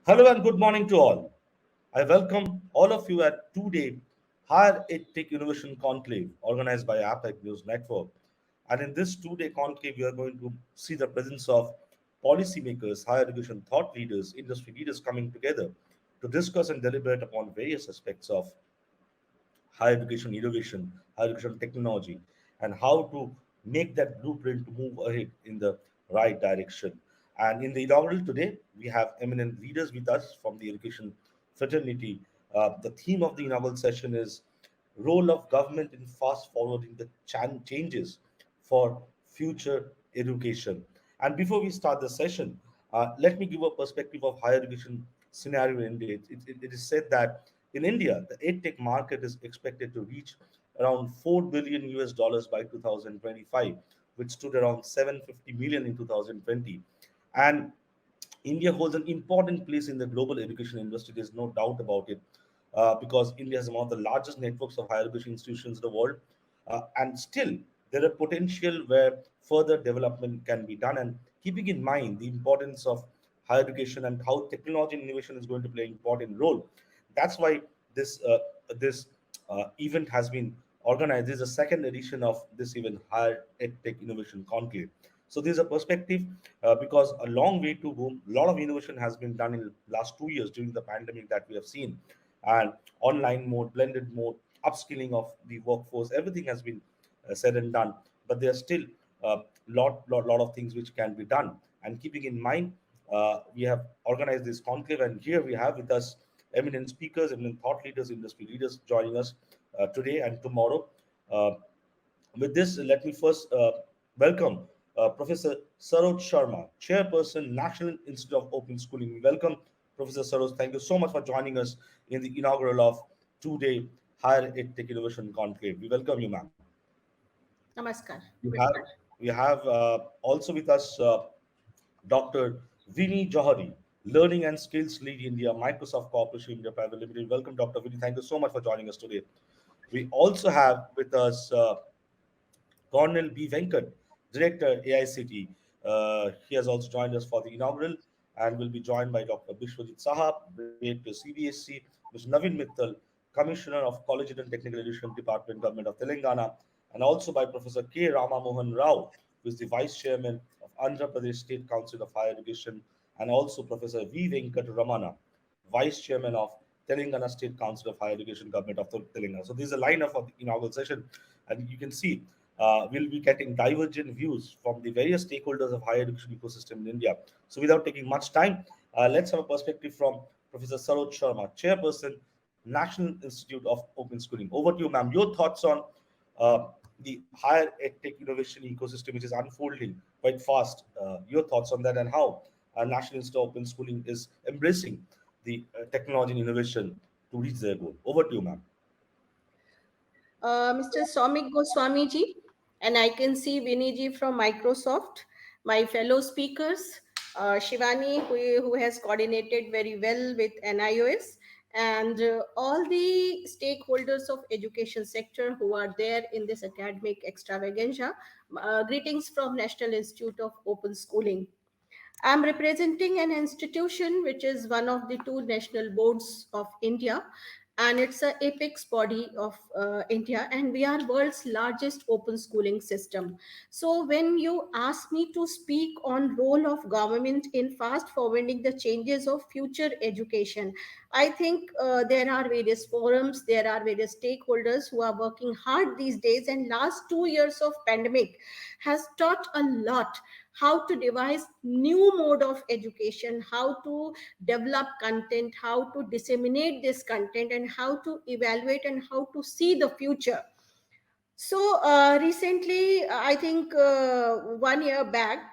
Hello and good morning to all. I welcome all of you at two-day Higher EdTech Innovation Conclave organized by APAC News Network. And in this two-day conclave, we are going to see the presence of policymakers, higher education thought leaders, industry leaders coming together to discuss and deliberate upon various aspects of higher education innovation, higher education technology, and how to make that blueprint to move ahead in the right direction. And in the inaugural today, we have eminent leaders with us from the education fraternity. The theme of the inaugural session is role of government in fast forwarding the changes for future education. And before we start the session, let me give a perspective of higher education scenario in India. It is said that in India, the EdTech market is expected to reach around 4 billion US dollars by 2025, which stood around 750 million in 2020. And India holds an important place in the global education industry. There's no doubt about it, because India has one of the largest networks of higher education institutions in the world, and still there are potential where further development can be done. And keeping in mind the importance of higher education and how technology and innovation is going to play an important role, that's why this event has been organized. This is the second edition of this event, Higher EdTech Innovation Conclave. So there's a perspective, because a long way to go. A lot of innovation has been done in the last 2 years during the pandemic that we have seen, and online mode, blended mode, upskilling of the workforce, everything has been said and done. But there are still a lot of things which can be done. And keeping in mind, we have organized this conclave, and here we have with us eminent speakers, eminent thought leaders, industry leaders joining us today and tomorrow. Uh, with this, let me first welcome Professor Saroj Sharma, Chairperson, National Institute of Open Schooling. We welcome Professor Saroj. Thank you so much for joining us in the inaugural of two-day Higher EdTech Innovation Conclave. We welcome you, ma'am. Namaskar. We have we have also with us Dr. Vinnie Jauhari, Learning and Skills Lead India, Microsoft Corporation India Private Limited. Welcome, Dr. Vinnie. Thank you so much for joining us today. We also have with us Colonel B. Venkat, Director AICTE. He has also joined us for the inaugural and will be joined by Dr. Biswajit Saha, Director CBSE, Mr. Navin Mittal, Commissioner of Collegiate and Technical Education Department, Government of Telangana, and also by Professor K. Rama Mohan Rao, who is the Vice Chairman of Andhra Pradesh State Council of Higher Education, and also Professor V. Venkataramana, Vice Chairman of Telangana State Council of Higher Education, Government of Telangana. So this is a lineup of the inaugural session, and you can see we'll be getting divergent views from the various stakeholders of higher education ecosystem in India. So without taking much time, let's have a perspective from Professor Saroj Sharma, Chairperson, National Institute of Open Schooling. Over to you, ma'am. Your thoughts on the higher edtech innovation ecosystem, which is unfolding quite fast. Your thoughts on that, and how National Institute of Open Schooling is embracing the technology and innovation to reach their goal. Over to you, ma'am. Mr. Soumik Goswami ji, and I can see Vinnie ji from Microsoft, my fellow speakers, Shivani, who has coordinated very well with NIOS, and all the stakeholders of education sector who are there in this academic extravaganza. Greetings from National Institute of Open Schooling. I'm representing an institution which is one of the two national boards of India, and it's a apex body of India, and we are world's largest open schooling system. So when you ask me to speak on role of government in fast forwarding the changes of future education, I think there are various forums, there are various stakeholders who are working hard these days, and last 2 years of pandemic has taught a lot how to devise new mode of education, how to develop content, how to disseminate this content, and how to evaluate and how to see the future. So recently, I think 1 year back,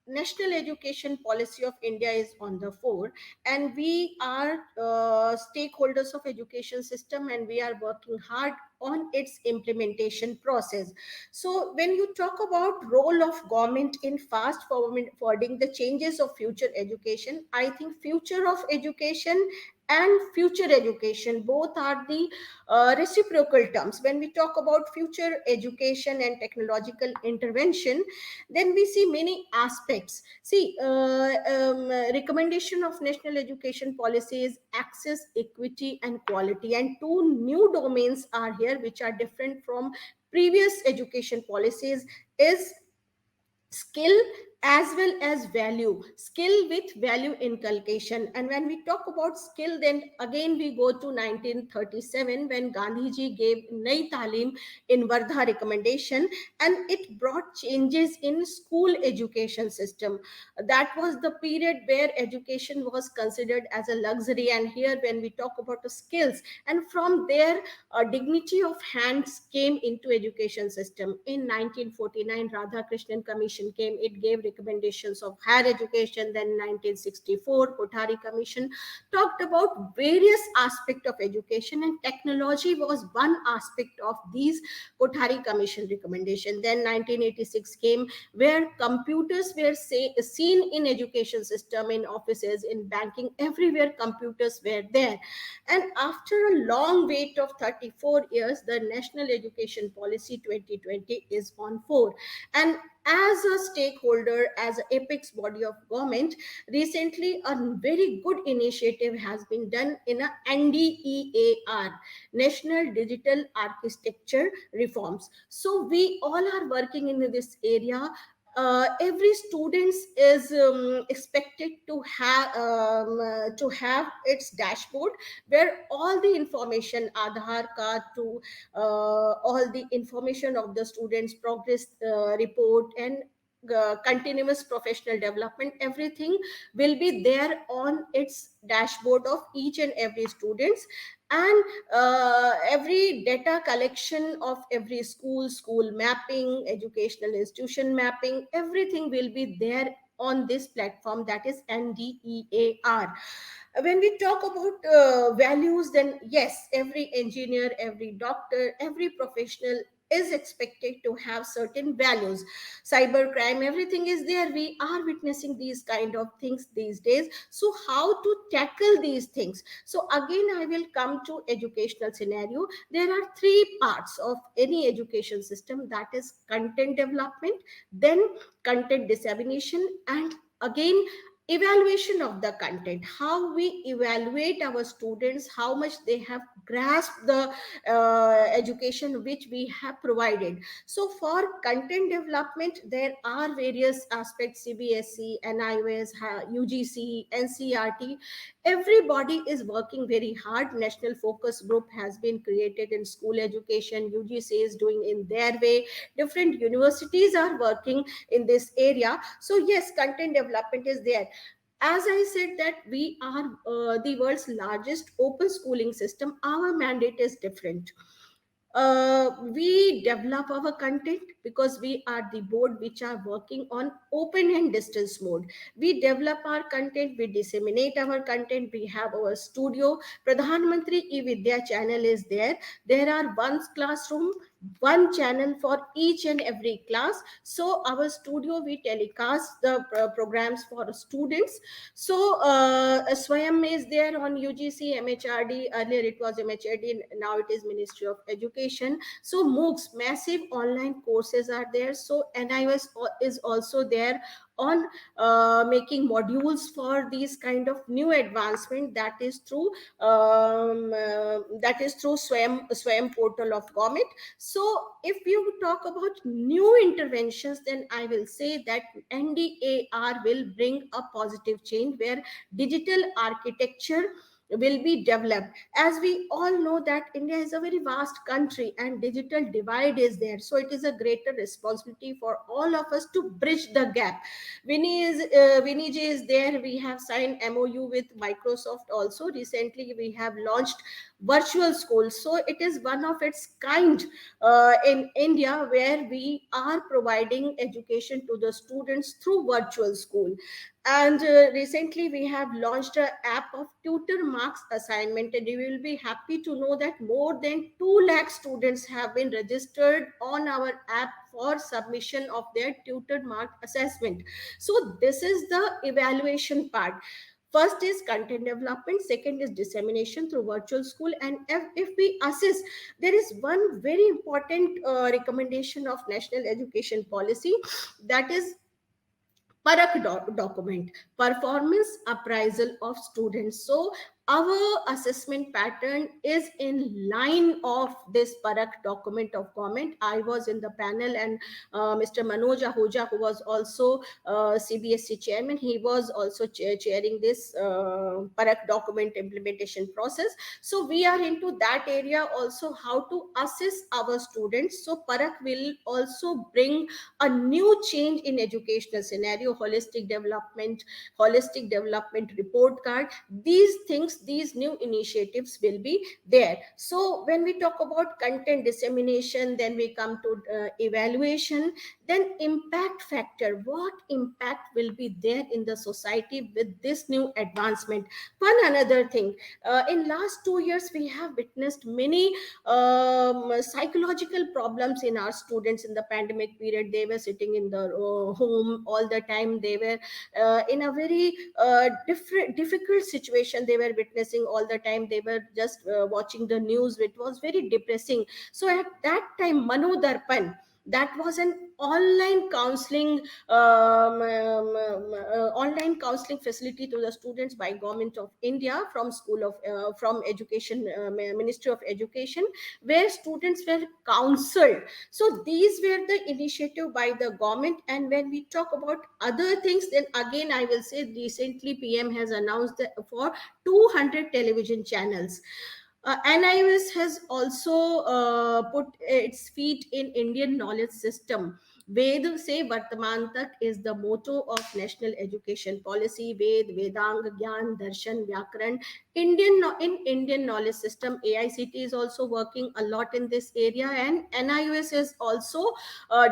National Education Policy of India is on the fore, and we are stakeholders of education system, and we are working hard on its implementation process. So when you talk about role of government in fast forwarding the changes of future education, I think future of education and future education both are the reciprocal terms. When we talk about future education and technological intervention, then we see many aspects. See, recommendation of national education policies, access, equity, and quality, and two new domains are here which are different from previous education policies is skill as well as value, skill with value inculcation. And when we talk about skill, then again we go to 1937 when Gandhi ji gave Nai Talim in Vardha recommendation, and it brought changes in school education system. That was the period where education was considered as a luxury. And here when we talk about the skills, and from there dignity of hands came into education system. In 1949 Radhakrishnan commission came, it gave recommendations of higher education. Then 1964 Kothari commission talked about various aspects of education, and technology was one aspect of these Kothari commission recommendation. Then 1986 came where computers were seen in education system, in offices, in banking, everywhere computers were there. And after a long wait of 34 years, the National Education Policy 2020 is on fore. And as a stakeholder, as an apex body of government, recently a very good initiative has been done in a NDEAR, National Digital Architecture Reforms. So we all are working in this area. Every student is expected to have its dashboard where all the information, Aadhaar card to all the information of the students' progress report and continuous professional development, everything will be there on its dashboard of each and every students. And every data collection of every school mapping, educational institution mapping, everything will be there on this platform, that is NDEAR. When we talk about values, then yes, every engineer, every doctor, every professional is expected to have certain values. Cyber crime, everything is there, we are witnessing these kind of things these days. So how to tackle these things? So again I will come to educational scenario. There are three parts of any education system, that is content development, then content dissemination, and again evaluation of the content, how we evaluate our students, how much they have grasped the education which we have provided. So for content development there are various aspects, CBSE, NIOS, UGC, NCRT, everybody is working very hard. National focus group has been created in school education, UGC is doing in their way, different universities are working in this area. So yes, content development is there. As I said that we are the world's largest open schooling system, our mandate is different. We develop our content because we are the board which are working on open and distance mode. We develop our content, we disseminate our content, we have our studio. Pradhan Mantri e-Vidya channel is there. There are one classroom, one channel for each and every class. So our studio, we telecast the programs for students. So Swayam is there on UGC, MHRD. Earlier it was MHRD, now it is Ministry of Education. So MOOCs, massive online courses are there. So NIOS is also there on making modules for these kind of new advancement, that is through Swayam portal of government. So if you talk about new interventions, then I will say that NDAR will bring a positive change where digital architecture will be developed. As we all know that India is a very vast country and digital divide is there. So it is a greater responsibility for all of us to bridge the gap. Vinnie J is there. We have signed MOU with Microsoft also. Recently we have launched virtual school. So it is one of its kind in India, where we are providing education to the students through virtual school. And recently we have launched an app of tutor marks assignment, and you will be happy to know that more than 2 lakh students have been registered on our app for submission of their tutor mark assessment. So this is the evaluation part. First is content development, second is dissemination through virtual school. And if we assess, there is one very important recommendation of national education policy, that is Parak document, performance appraisal of students. So our assessment pattern is in line of this Parak document of government. I was in the panel, and Mr. Manoj Ahuja, who was also CBSE chairman, he was also chairing this Parak document implementation process. So we are into that area also, how to assess our students. So Parak will also bring a new change in educational scenario, holistic development report card. These things, these new initiatives will be there. So when we talk about content dissemination, then we come to evaluation, then impact factor. What impact will be there in the society with this new advancement? One another thing, in last 2 years we have witnessed many psychological problems in our students. In the pandemic period, they were sitting in the home all the time. They were in a very difficult situation. They were witnessing all the time. They were just watching the news. It was very depressing. So at that time, Manodarpan, that was an online counseling facility to the students by Government of India, from from education, Ministry of Education, where students were counseled. So these were the initiative by the government. And when we talk about other things, then again I will say, recently PM has announced that for 200 television channels. NIOS has also put its feet in Indian knowledge system. Ved se Vartaman Tak is the motto of national education policy. Ved, Vedang, Gyan, Darshan, Vyakaran. In Indian knowledge system, AICTE is also working a lot in this area, and NIOS has also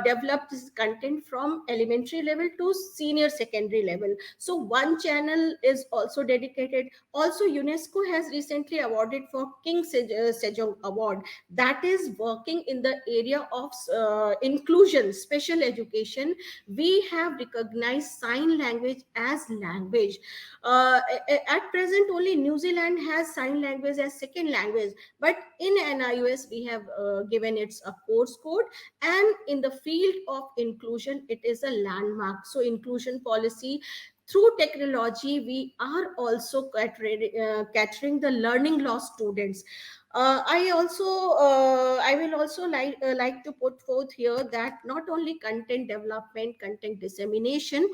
developed this content from elementary level to senior secondary level. So one channel is also dedicated. Also, UNESCO has recently awarded for King Sejong Award, that is working in the area of inclusion, special education. We have recognized sign language as language. At present, only New Zealand has sign language as second language, but in NIOS we have given it a course code, and in the field of inclusion, it is a landmark. So, inclusion policy, through technology, we are also catering the learning loss students. I will also like to put forth here that not only content development, content dissemination,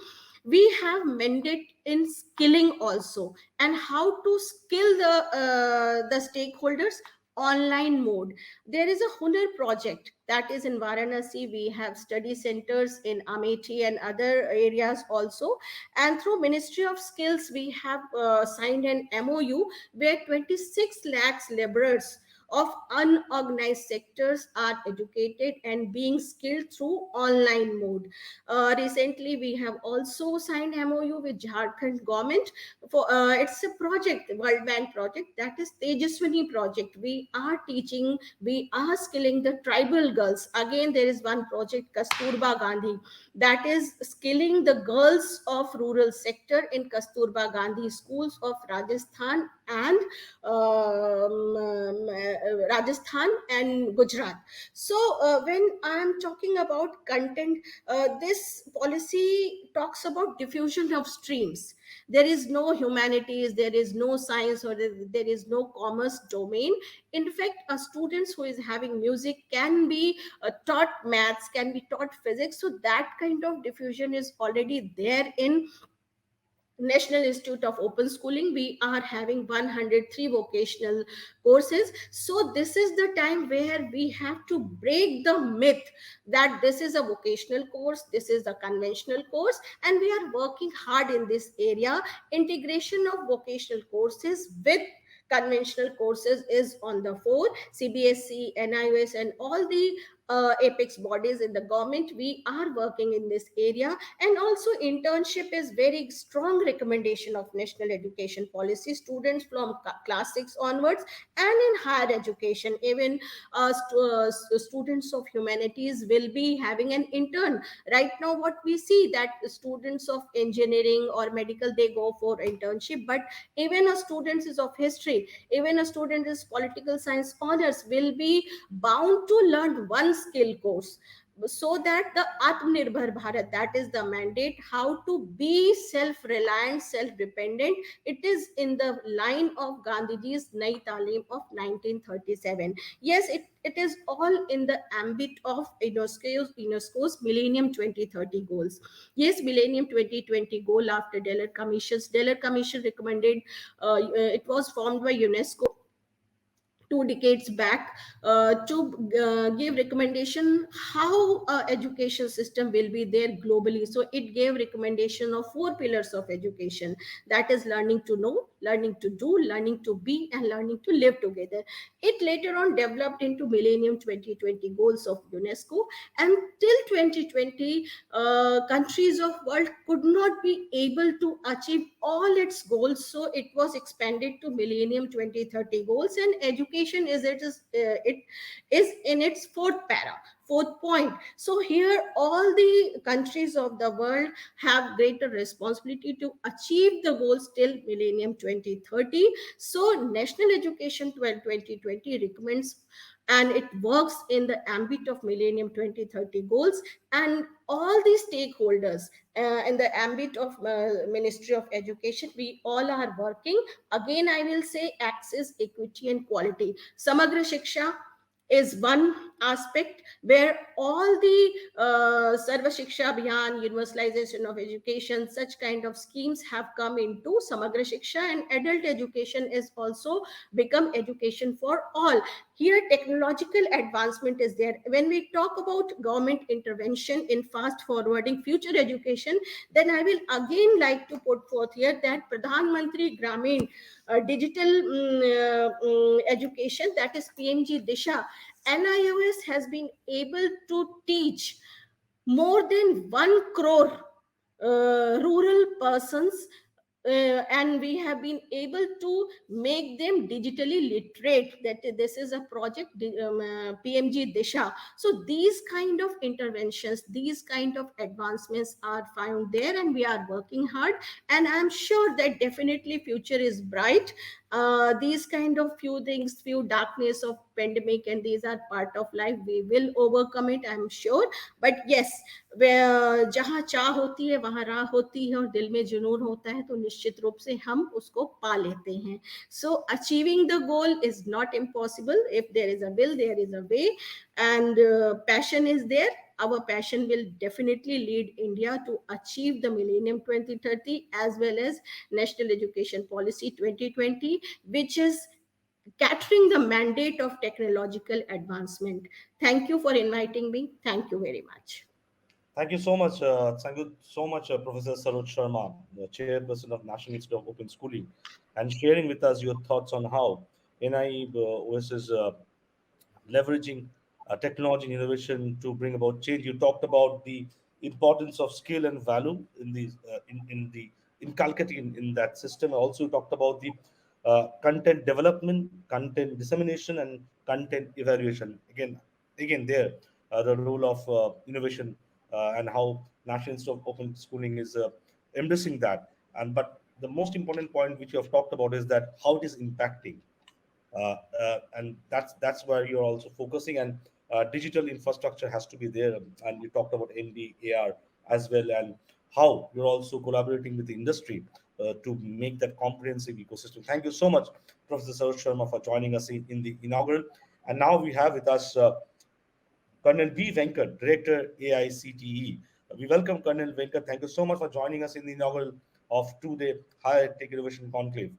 we have mandate in skilling also, and how to skill the stakeholders online mode. There is a Hunar project that is in Varanasi. We have study centers in Amethi and other areas also. And through Ministry of Skills, we have signed an MOU where 26 lakhs laborers of unorganized sectors are educated and being skilled through online mode. Recently, we have also signed MOU with Jharkhand government for it's a project, World Bank project, that is Tejaswini project. We are teaching, we are skilling the tribal girls. Again, there is one project, Kasturba Gandhi, that is skilling the girls of rural sector in Kasturba Gandhi schools of Rajasthan and Rajasthan and Gujarat. So when I am talking about content, this policy talks about diffusion of streams. There is no humanities, there is no science, or there is no commerce domain. In fact, a students who is having music can be taught maths, can be taught physics. So that kind of diffusion is already there in National Institute of Open Schooling. We are having 103 vocational courses. So this is the time where we have to break the myth that this is a vocational course, this is a conventional course, and we are working hard in this area. Integration of vocational courses with conventional courses is on the fore. CBSE, NIOS, and all the apex bodies in the government, we are working in this area. And also internship is very strong recommendation of national education policy. Students from class 6 onwards, and in higher education, even students of humanities will be having an intern. Right now what we see that students of engineering or medical, they go for internship, but even a student is of history, even a student is political science honors, will be bound to learn one skill course, so that the Atmanirbhar Bharat, that is the mandate, how to be self-reliant, self-dependent. It is in the line of Gandhiji's Nai Talim of 1937. Yes, it is all in the ambit of UNESCO's Millennium 2030 goals. Yes, Millennium 2020 goal after Deller Commissions. Deller Commission recommended, it was formed by UNESCO 2 decades back, to give recommendation how education system will be there globally. So it gave recommendation of 4 pillars of education, that is learning to know, learning to do, learning to be, and learning to live together. It later on developed into Millennium 2020 goals of UNESCO, and till 2020, countries of world could not be able to achieve all its goals, so it was expanded to Millennium 2030 goals. And education it is in its fourth point. So here all the countries of the world have greater responsibility to achieve the goals till Millennium 2030. So national education 2020 recommends, and it works in the ambit of Millennium 2030 goals. And all the stakeholders in the ambit of Ministry of Education, we all are working. Again, I will say access, equity, and quality. Samagra Shiksha is one aspect where all the Sarva Shiksha Abhiyan, universalization of education, such kind of schemes have come into Samagra Shiksha, and adult education is also become education for all. Here technological advancement is there. When we talk about government intervention in fast forwarding future education, then I will again like to put forth here that Pradhan Mantri Gramin digital education, that is PMG Disha, NIOS has been able to teach more than 1 crore rural persons, and we have been able to make them digitally literate. That this is a project, PMG Disha. So these kind of interventions, these kind of advancements are found there, and we are working hard, and I'm sure that definitely future is bright. These kind of few things, few darkness of pandemic, and these are part of life, we will overcome it, I'm sure. But yes, जहाँ चाह होती है वहाँ राह होती है, और दिल में जुनून होता है तो निश्चित रूप से हम उसको पा लेते हैं. So achieving the goal is not impossible. If there is a will, there is a way, and passion is there. Our passion will definitely lead India to achieve the Millennium 2030 as well as National Education Policy 2020, which is catering the mandate of technological advancement. Thank you for inviting me. Thank you very much. Thank you so much, Professor Saroj Sharma, the Chairperson of National Institute of Open Schooling, and sharing with us your thoughts on how NIOS is leveraging technology and innovation to bring about change. You talked about the importance of skill and value in the inculcating in that system. Also, you talked about the content development, content dissemination, and content evaluation. Again, there the role of innovation and how National Institute of Open Schooling is embracing that. And but the most important point which you have talked about is that how it is impacting, and that's where you're also focusing. And digital infrastructure has to be there. And you talked about MDAR as well, and how you're also collaborating with the industry to make that comprehensive ecosystem. Thank you so much, Professor Saroj Sharma, for joining us in the inaugural. And now we have with us Colonel V. Venkat, Director AICTE. We welcome Colonel Venkat. Thank you so much for joining us in the inaugural of two-day Higher Tech Innovation Conclave.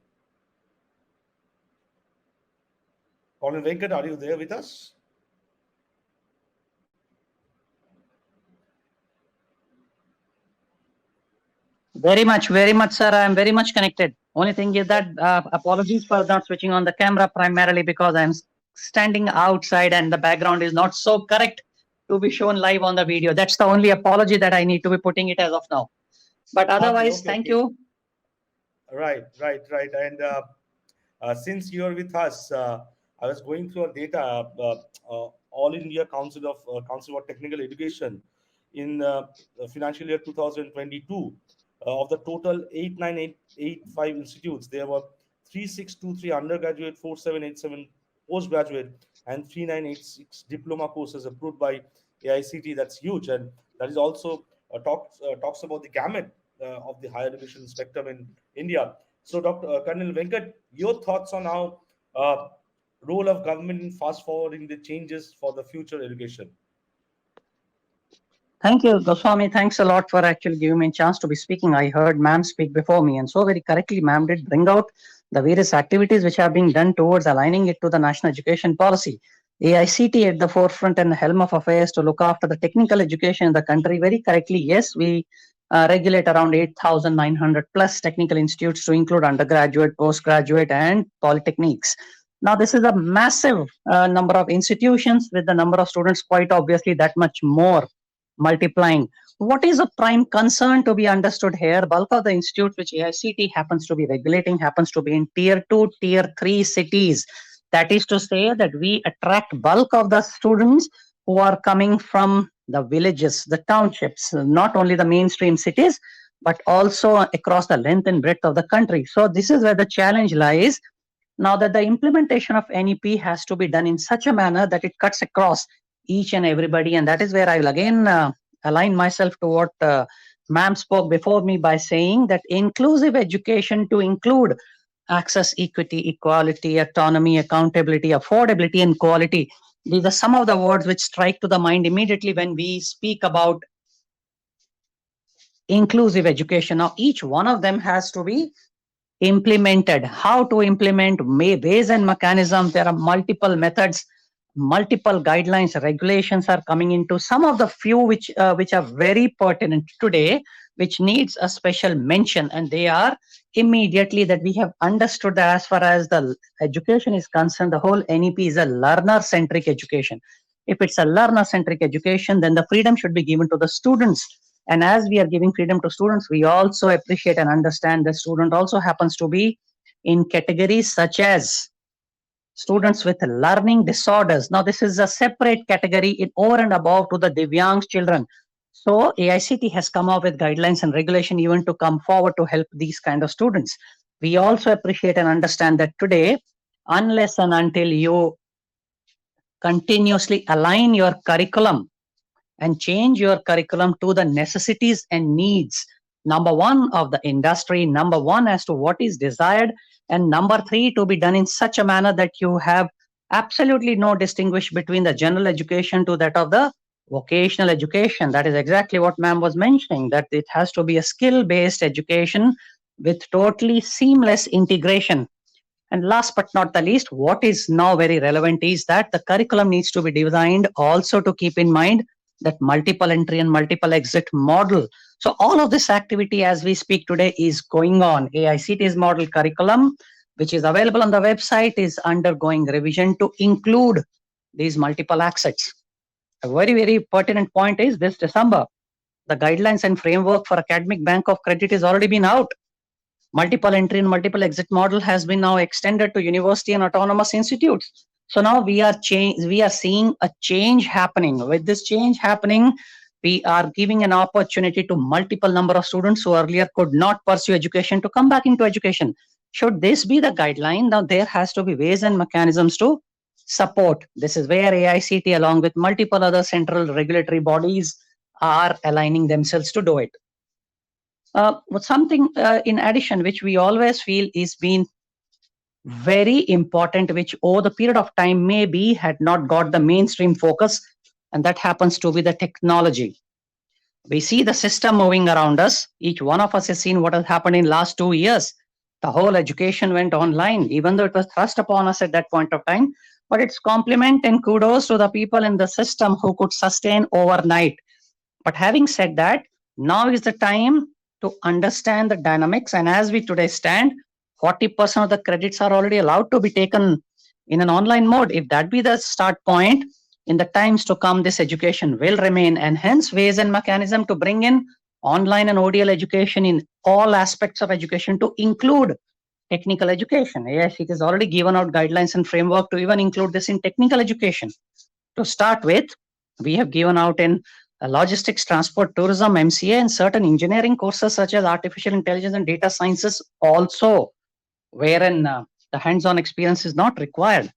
Colonel Venkat, are you there with us? Very much, sir. I am very much connected. Only thing is that apologies for not switching on the camera primarily because I'm standing outside and the background is not so correct to be shown live on the video. That's the only apology that I need to be putting it as of now. But Okay, otherwise, okay, thank okay. you. Right, right, right. And since you're with us, I was going through our data. All India Council for Technical Education in financial year 2022. Of the total 89885 institutes, there were 3623 undergraduate, 4787 postgraduate, and 3986 diploma courses approved by AICT. That's huge, and that is also talks about the gamut of the higher education spectrum in India. So, Dr. Colonel Venkat, your thoughts on how uh, role of government in fast forwarding the changes for the future education? Thank you, Goswami. Thanks a lot for actually giving me a chance to be speaking. I heard ma'am speak before me, and so very correctly, ma'am did bring out the various activities which are being done towards aligning it to the national education policy. AICT at the forefront and the helm of affairs to look after the technical education in the country. Very correctly, yes, we regulate around 8,900 plus technical institutes to include undergraduate, postgraduate, and polytechnics. Now, this is a massive number of institutions with the number of students quite obviously that much more multiplying. What is a prime concern to be understood here? Bulk of the institutes which AICT happens to be regulating happens to be in tier 2, tier 3 cities. That is to say that we attract bulk of the students who are coming from the villages, the townships, not only the mainstream cities, but also across the length and breadth of the country. So this is where the challenge lies. Now that the implementation of NEP has to be done in such a manner that it cuts across each and everybody, and that is where I will again align myself to what ma'am spoke before me by saying that inclusive education to include access, equity, equality, autonomy, accountability, affordability, and quality. These are some of the words which strike to the mind immediately when we speak about inclusive education. Now, each one of them has to be implemented. How to implement, ways and mechanisms. There are multiple methods, multiple guidelines, regulations are coming into. Some of the few which are very pertinent today, which needs a special mention, and they are immediately that we have understood that as far as the education is concerned, the whole NEP is a learner centric education. If it's a learner centric education, then the freedom should be given to the students. And as we are giving freedom to students, we also appreciate and understand that student also happens to be in categories such as students with learning disorders. Now, this is a separate category in over and above to the Divyangs children. So, AICT has come up with guidelines and regulation even to come forward to help these kind of students. We also appreciate and understand that today, unless and until you continuously align your curriculum and change your curriculum to the necessities and needs, number one, of the industry, number one, as to what is desired, and number three, to be done in such a manner that you have absolutely no distinguish between the general education to that of the vocational education. That is exactly what ma'am was mentioning, that it has to be a skill based education with totally seamless integration. And last but not the least, what is now very relevant is that the curriculum needs to be designed also to keep in mind that multiple entry and multiple exit model. So all of this activity as we speak today is going on. AICT's model curriculum, which is available on the website, is undergoing revision to include these multiple exits. A very, very pertinent point is this December, the guidelines and framework for academic bank of credit is already been out. Multiple entry and multiple exit model has been now extended to university and autonomous institutes. So now we are seeing a change happening. With this change happening, we are giving an opportunity to multiple number of students who earlier could not pursue education to come back into education. Should this be the guideline, now there has to be ways and mechanisms to support. This is where AICT along with multiple other central regulatory bodies are aligning themselves to do it. Something in addition, which we always feel is been very important, which over the period of time maybe had not got the mainstream focus, and that happens to be the technology. We see the system moving around us. Each one of us has seen what has happened in last 2 years. The whole education went online, even though it was thrust upon us at that point of time. But it's compliment and kudos to the people in the system who could sustain overnight. But having said that, now is the time to understand the dynamics. And as we today stand, 40% of the credits are already allowed to be taken in an online mode. If that be the start point, in the times to come, this education will remain, and hence ways and mechanism to bring in online and ODL education in all aspects of education to include technical education. Yes, it has already given out guidelines and framework to even include this in technical education. To start with, we have given out in logistics, transport, tourism, MCA, and certain engineering courses such as artificial intelligence and data sciences also, wherein the hands-on experience is not required.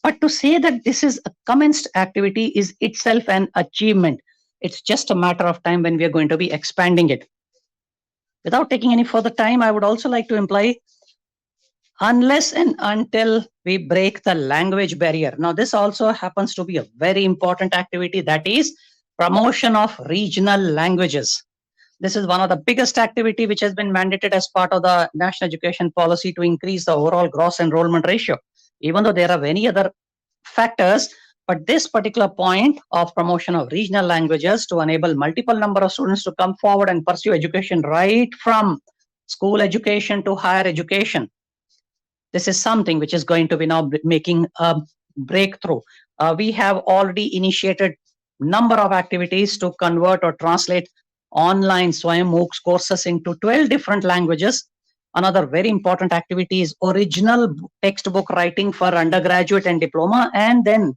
But to say that this is a commenced activity is itself an achievement. It's just a matter of time when we are going to be expanding it. Without taking any further time, I would also like to imply, unless and until we break the language barrier. Now, this also happens to be a very important activity, that is promotion of regional languages. This is one of the biggest activity which has been mandated as part of the national education policy to increase the overall gross enrollment ratio. Even though there are many other factors, but this particular point of promotion of regional languages to enable multiple number of students to come forward and pursue education right from school education to higher education. This is something which is going to be now making a breakthrough. We have already initiated number of activities to convert or translate online Swayam MOOCs courses into 12 different languages. Another very important activity is original textbook writing for undergraduate and diploma. And then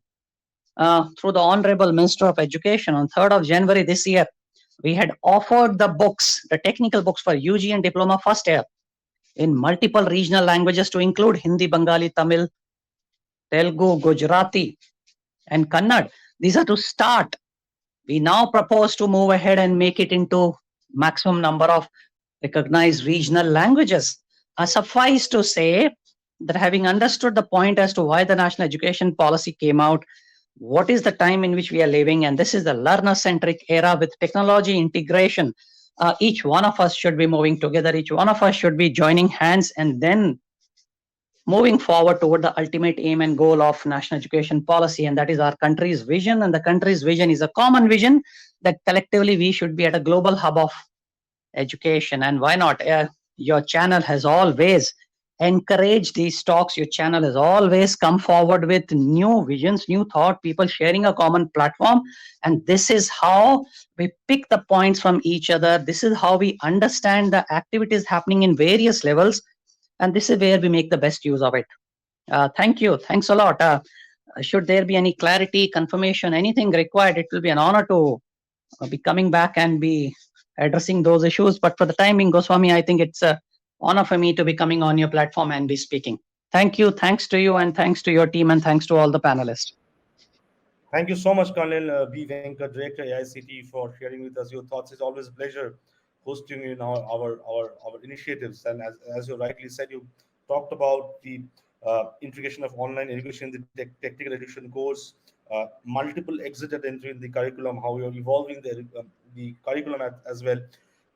through the Honorable Minister of Education on 3rd of January this year, we had offered the books, the technical books for UG and diploma first year in multiple regional languages to include Hindi, Bengali, Tamil, Telugu, Gujarati, and Kannada. These are to start. We now propose to move ahead and make it into maximum number of recognized regional languages. Suffice to say that having understood the point as to why the national education policy came out, what is the time in which we are living, and this is the learner-centric era with technology integration, each one of us should be moving together, each one of us should be joining hands and then moving forward toward the ultimate aim and goal of national education policy, and that is our country's vision. And the country's vision is a common vision that collectively we should be at a global hub of education. And why not? Your channel has always encouraged these talks. Your channel has always come forward with new visions, new thought, people sharing a common platform. And this is how we pick the points from each other. This is how we understand the activities happening in various levels. And this is where we make the best use of it. Thank you. Thanks a lot. Should there be any clarity, confirmation, anything required, it will be an honor to be coming back and be addressing those issues. But for the time being, Goswami, I think it's an honor for me to be coming on your platform and be speaking. Thank you. Thanks to you, and thanks to your team, and thanks to all the panelists. Thank you so much, Colonel B. Venkat, Director AICTE, for sharing with us your thoughts. It's always a pleasure hosting you in our initiatives. And as you rightly said, you talked about the integration of online education, the technical education course, multiple exited entry in the curriculum, how you're evolving the curriculum as well,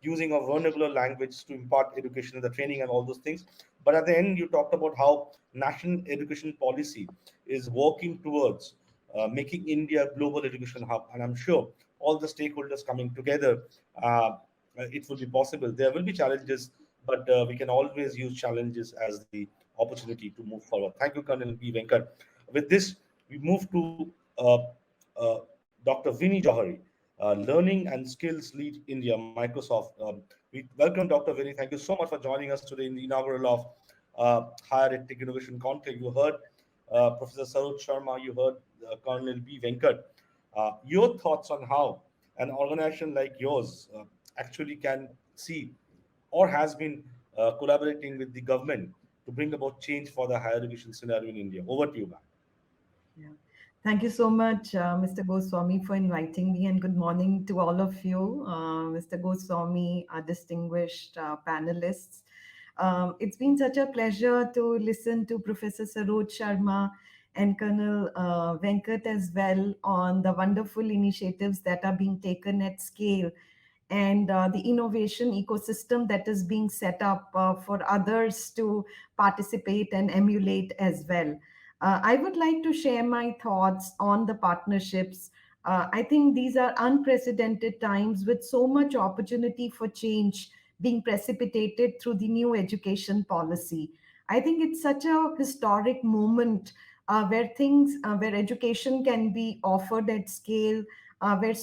using of vernacular language to impart education in the training and all those things. But at the end, you talked about how national education policy is working towards making India a global education hub. And I'm sure all the stakeholders coming together, it will be possible. There will be challenges, but we can always use challenges as the opportunity to move forward. Thank you, Colonel B. Venkat. With this, we move to Dr. Vinnie Jauhari, Learning and Skills Lead India, Microsoft. We welcome Dr. Vinnie. Thank you so much for joining us today in the inaugural of Higher EdTech Innovation Conclave. You heard Professor Saroj Sharma, you heard Colonel B. Venkat. Your thoughts on how an organization like yours actually can see or has been collaborating with the government to bring about change for the higher education scenario in India. Over to you, ma'am. Yeah. Thank you so much, Mr. Goswami, for inviting me, and good morning to all of you, Mr. Goswami, our distinguished panelists. It's been such a pleasure to listen to Professor Saroj Sharma and Colonel Venkat as well on the wonderful initiatives that are being taken at scale, and the innovation ecosystem that is being set up for others to participate and emulate as well. I would like to share my thoughts on the partnerships. I think these are unprecedented times with so much opportunity for change being precipitated through the new education policy. I think it's such a historic moment where education can be offered at scale, where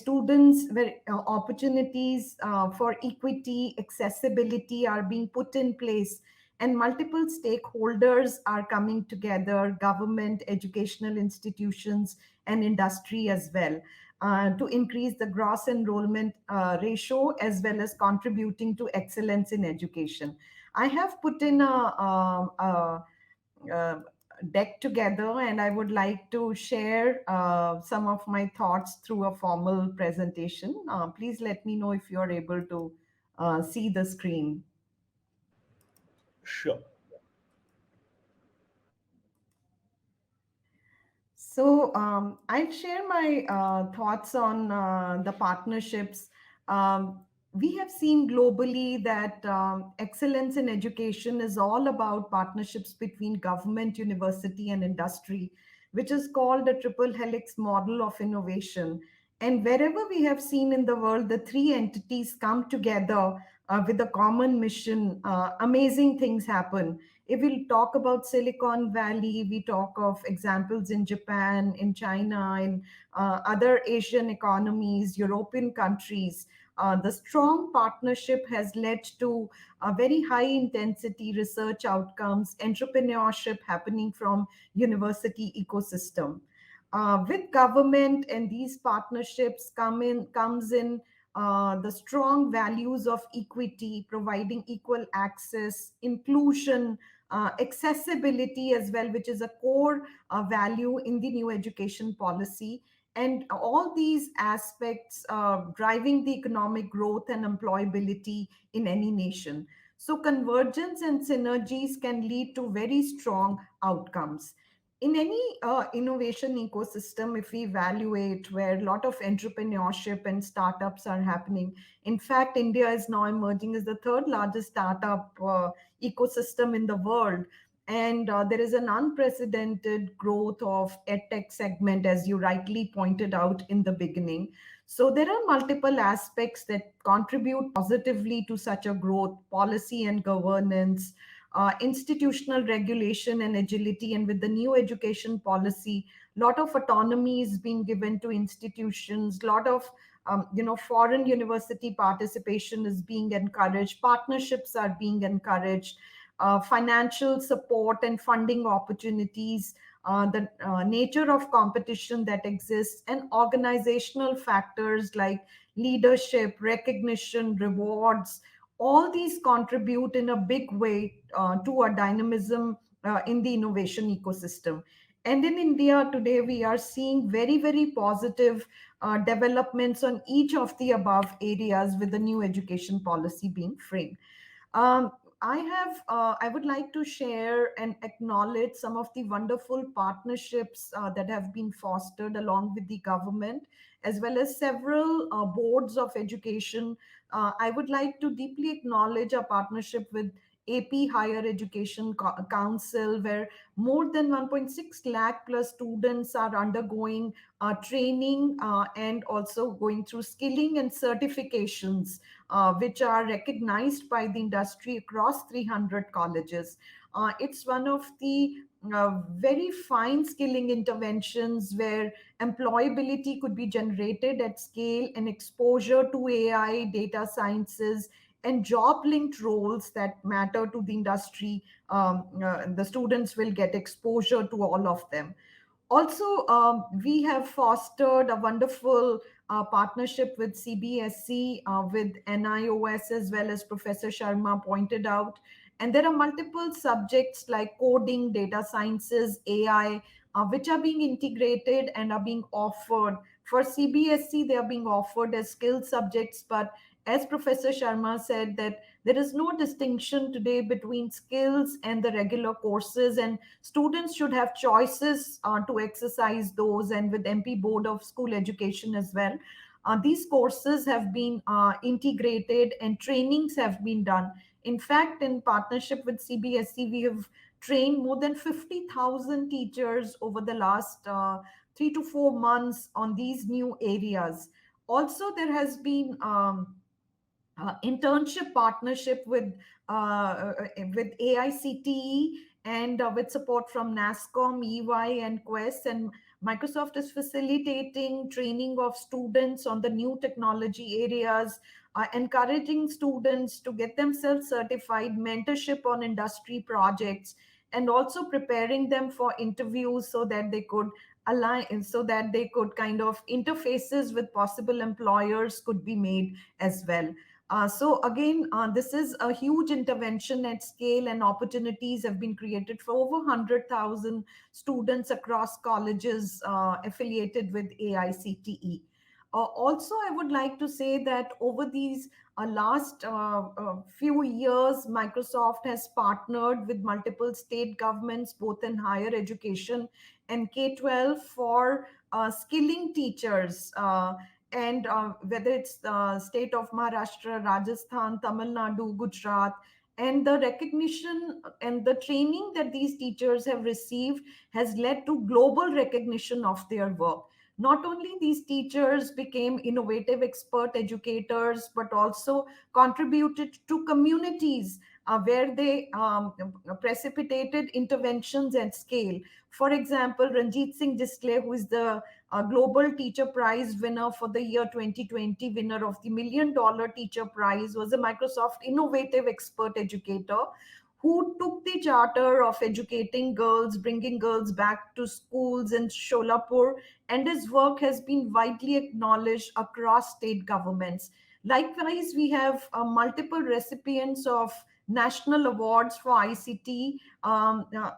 opportunities for equity, accessibility are being put in place, and multiple stakeholders are coming together, government, educational institutions, and industry as well, to increase the gross enrollment ratio as well as contributing to excellence in education. I have put in a deck together, and I would like to share some of my thoughts through a formal presentation. Please let me know if you're able to see the screen. Sure. So I'll share my thoughts on the partnerships. Um, we have seen globally that excellence in education is all about partnerships between government, university, and industry, which is called a triple helix model of innovation. And wherever we have seen in the world, the three entities come together with a common mission, amazing things happen. If we talk about Silicon Valley, we talk of examples in Japan, in China, in other Asian economies, European countries. The strong partnership has led to very high intensity research outcomes, entrepreneurship happening from university ecosystem. With government and these partnerships comes in the strong values of equity, providing equal access, inclusion, accessibility as well, which is a core value in the new education policy. And all these aspects driving the economic growth and employability in any nation. So convergence and synergies can lead to very strong outcomes. In any innovation ecosystem, if we evaluate where a lot of entrepreneurship and startups are happening, in fact, India is now emerging as the third largest startup ecosystem in the world. And there is an unprecedented growth of EdTech segment, as you rightly pointed out in the beginning. So there are multiple aspects that contribute positively to such a growth: policy and governance, institutional regulation and agility. And with the new education policy, lot of autonomy is being given to institutions, lot of foreign university participation is being encouraged, partnerships are being encouraged, financial support and funding opportunities, the nature of competition that exists, and organizational factors like leadership, recognition, rewards. All these contribute in a big way to a dynamism in the innovation ecosystem. And in India today, we are seeing very, very positive developments on each of the above areas with the new education policy being framed. Um, I would like to share and acknowledge some of the wonderful partnerships that have been fostered along with the government, as well as several boards of education. I would like to deeply acknowledge our partnership with AP Higher Education Council, where more than 1.6 lakh plus students are undergoing training and also going through skilling and certifications, which are recognized by the industry across 300 colleges. It's one of the very fine skilling interventions where employability could be generated at scale and exposure to AI, data sciences, and job linked roles that matter to the industry. The students will get exposure to all of them. Also, we have fostered a wonderful partnership with CBSE, with NIOS, as well as Professor Sharma pointed out. And there are multiple subjects like coding, data sciences, AI, which are being integrated and are being offered. For CBSE, they are being offered as skill subjects, but as Professor Sharma said, that there is no distinction today between skills and the regular courses, and students should have choices to exercise those. And with MP Board of School Education as well, these courses have been integrated and trainings have been done. In fact, in partnership with CBSE, we have trained more than 50,000 teachers over the last 3 to 4 months on these new areas. Also, there has been internship partnership with AICTE and with support from NASCOM, EY, and Quest. And Microsoft is facilitating training of students on the new technology areas, encouraging students to get themselves certified, mentorship on industry projects, and also preparing them for interviews so that they could align, so that they could kind of interfaces with possible employers could be made as well. So again, this is a huge intervention at scale, and opportunities have been created for over 100,000 students across colleges affiliated with AICTE. Also, I would like to say that over these last few years, Microsoft has partnered with multiple state governments, both in higher education and K-12, for skilling teachers. And whether it's the state of Maharashtra, Rajasthan, Tamil Nadu, Gujarat, and the recognition and the training that these teachers have received has led to global recognition of their work. Not only these teachers became innovative expert educators, but also contributed to communities where they precipitated interventions at scale. For example, Ranjit Singh Disle, who is the Global Teacher Prize winner for the year 2020, winner of the $1 Million Teacher Prize, was a Microsoft innovative expert educator who took the charter of educating girls, bringing girls back to schools in Sholapur, and his work has been widely acknowledged across state governments. Likewise, we have multiple recipients of national awards for ICT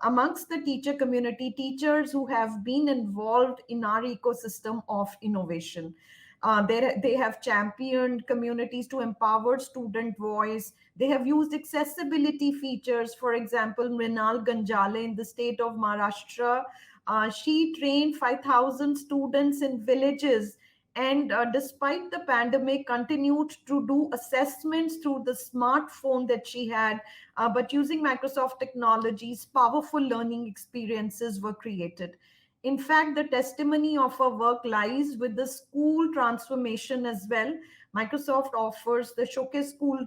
amongst the teacher community, teachers who have been involved in our ecosystem of innovation. They have championed communities to empower student voice. They have used accessibility features. For example, Mrinal Ganjale in the state of Maharashtra, she trained 5,000 students in villages, and despite the pandemic continued to do assessments through the smartphone that she had, but using Microsoft technologies, powerful learning experiences were created. In fact, the testimony of her work lies with the school transformation as well. Microsoft offers the Showcase School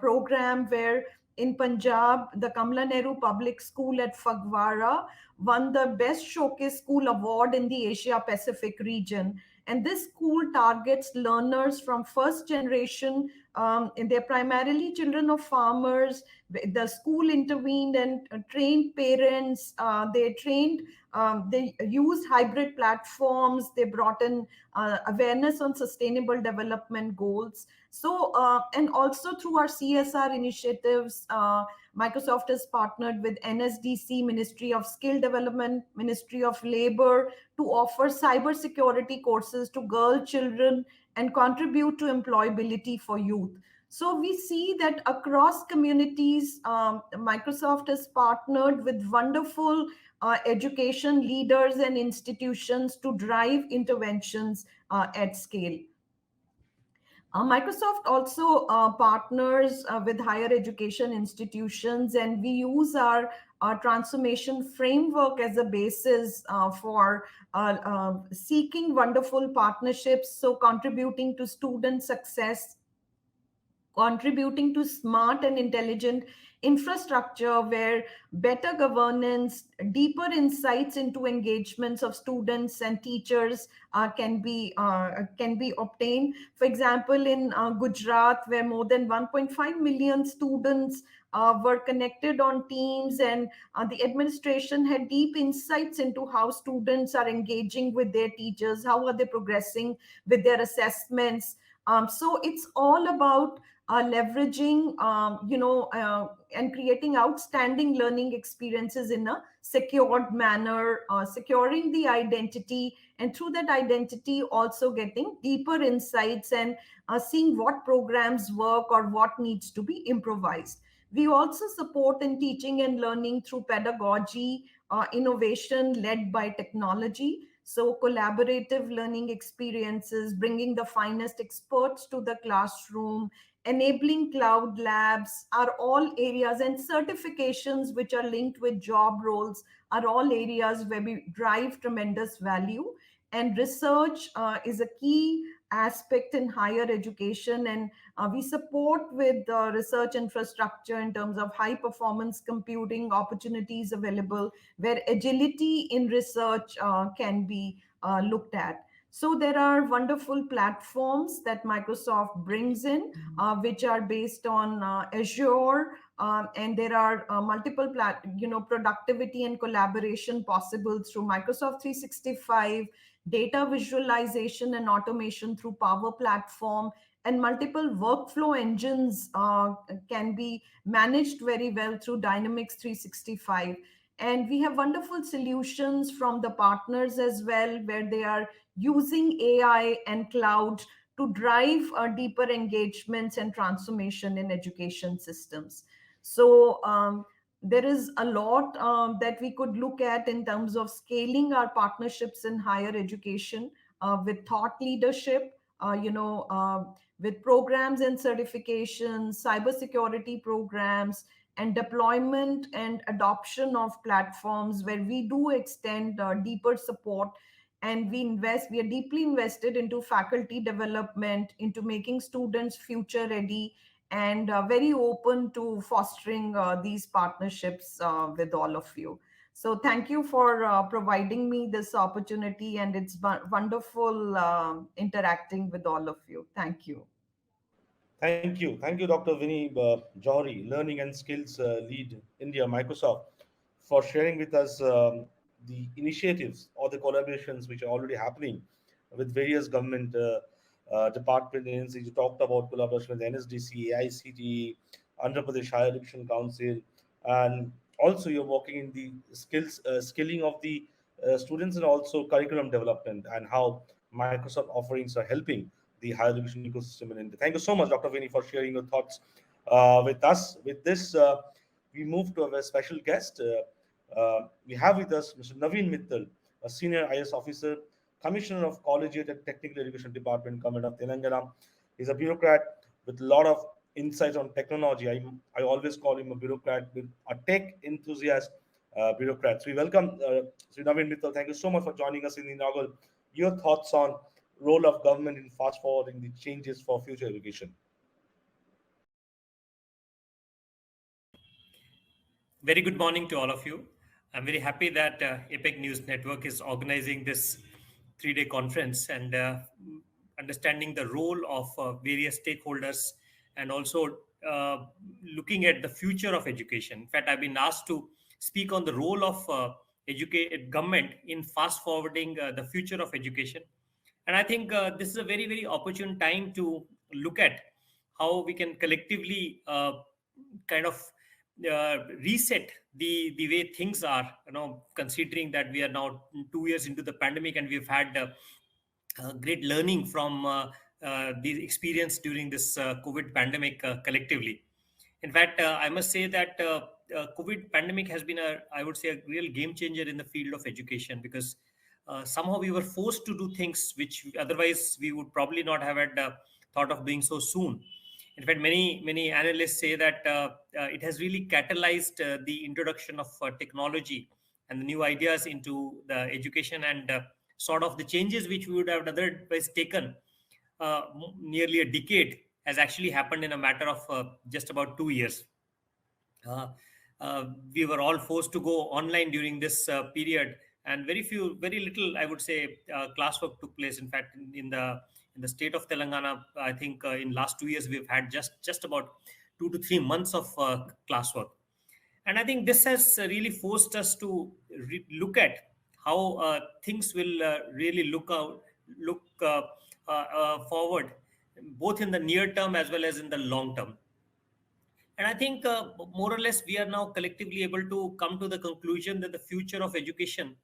program, where in Punjab, the Kamla Nehru Public School at Fagwara won the Best Showcase School Award in the Asia Pacific region. And this school targets learners from first generation, and they're primarily children of farmers. The school intervened and trained parents. They used hybrid platforms. They brought in awareness on sustainable development goals. So, and also through our CSR initiatives, Microsoft has partnered with NSDC, Ministry of Skill Development, Ministry of Labor, to offer cybersecurity courses to girl children and contribute to employability for youth. So we see that across communities, Microsoft has partnered with wonderful education leaders and institutions to drive interventions at scale. Microsoft also partners with higher education institutions, and we use our transformation framework as a basis for seeking wonderful partnerships, so contributing to student success, contributing to smart and intelligent infrastructure where better governance, deeper insights into engagements of students and teachers can be obtained. For example, in Gujarat, where more than 1.5 million students were connected on Teams, and the administration had deep insights into how students are engaging with their teachers, how are they progressing with their assessments. So it's all about leveraging, and creating outstanding learning experiences in a secured manner, securing the identity, and through that identity also getting deeper insights and seeing what programs work or what needs to be improvised. We also support in teaching and learning through pedagogy, innovation led by technology. So collaborative learning experiences, bringing the finest experts to the classroom, enabling cloud labs are all areas, and certifications which are linked with job roles are all areas where we drive tremendous value. And research is a key aspect in higher education, and we support with research infrastructure in terms of high performance computing opportunities available, where agility in research can be looked at. So there are wonderful platforms that Microsoft brings in, which are based on Azure, and there are multiple productivity and collaboration possible through Microsoft 365, data visualization and automation through Power Platform, and multiple workflow engines can be managed very well through Dynamics 365. And we have wonderful solutions from the partners as well, where they are using AI and cloud to drive deeper engagements and transformation in education systems. So there is a lot that we could look at in terms of scaling our partnerships in higher education with thought leadership, with programs and certifications, cybersecurity programs, and deployment and adoption of platforms where we do extend deeper support, and we are deeply invested into faculty development, into making students future ready, and very open to fostering these partnerships with all of you. So thank you for providing me this opportunity, and it's wonderful interacting with all of you. Thank you. Thank you, Dr. Vinnie Jauhari, Learning and Skills Lead India, Microsoft, for sharing with us the initiatives or the collaborations which are already happening with various government department agencies. You talked about collaboration with NSDC, AICTE, Andhra Pradesh Higher Education Council, and also you're working in the skilling of the students, and also curriculum development, and how Microsoft offerings are helping the higher education ecosystem in India. Thank you so much, Dr. Vinny, for sharing your thoughts with us. With this, we move to a special guest. We have with us Mr. Navin Mittal, a senior IS officer, Commissioner of Collegiate and Technical Education Department, Government of Telangana. He's a bureaucrat with a lot of insights on technology. I always call him a bureaucrat with a tech enthusiast bureaucrat. So we welcome Sri Navin Mittal. Thank you so much for joining us in the inaugural. Your thoughts on role of government in fast forwarding the changes for future education? Very good morning to all of you. I'm very happy that APAC News Network is organizing this 3-day conference and understanding the role of various stakeholders, and also looking at the future of education. In fact, I've been asked to speak on the role of government in fast forwarding the future of education. And I think this is a very, very opportune time to look at how we can collectively kind of reset the way things are, considering that we are now 2 years into the pandemic, and we've had great learning from the experience during this COVID pandemic collectively. In fact, I must say that COVID pandemic has been I would say, a real game changer in the field of education, because somehow we were forced to do things which otherwise we would probably not have had thought of doing so soon. In fact, many analysts say that it has really catalyzed the introduction of technology and the new ideas into the education, and sort of the changes which we would have otherwise taken nearly a decade has actually happened in a matter of just about 2 years. We were all forced to go online during this period, and very little, I would say, classwork took place. In fact, in the state of Telangana, I think in last 2 years we've had just about 2 to 3 months of classwork, and I think this has really forced us to look at how things will really look forward, both in the near term as well as in the long term. And I think more or less we are now collectively able to come to the conclusion that the future of education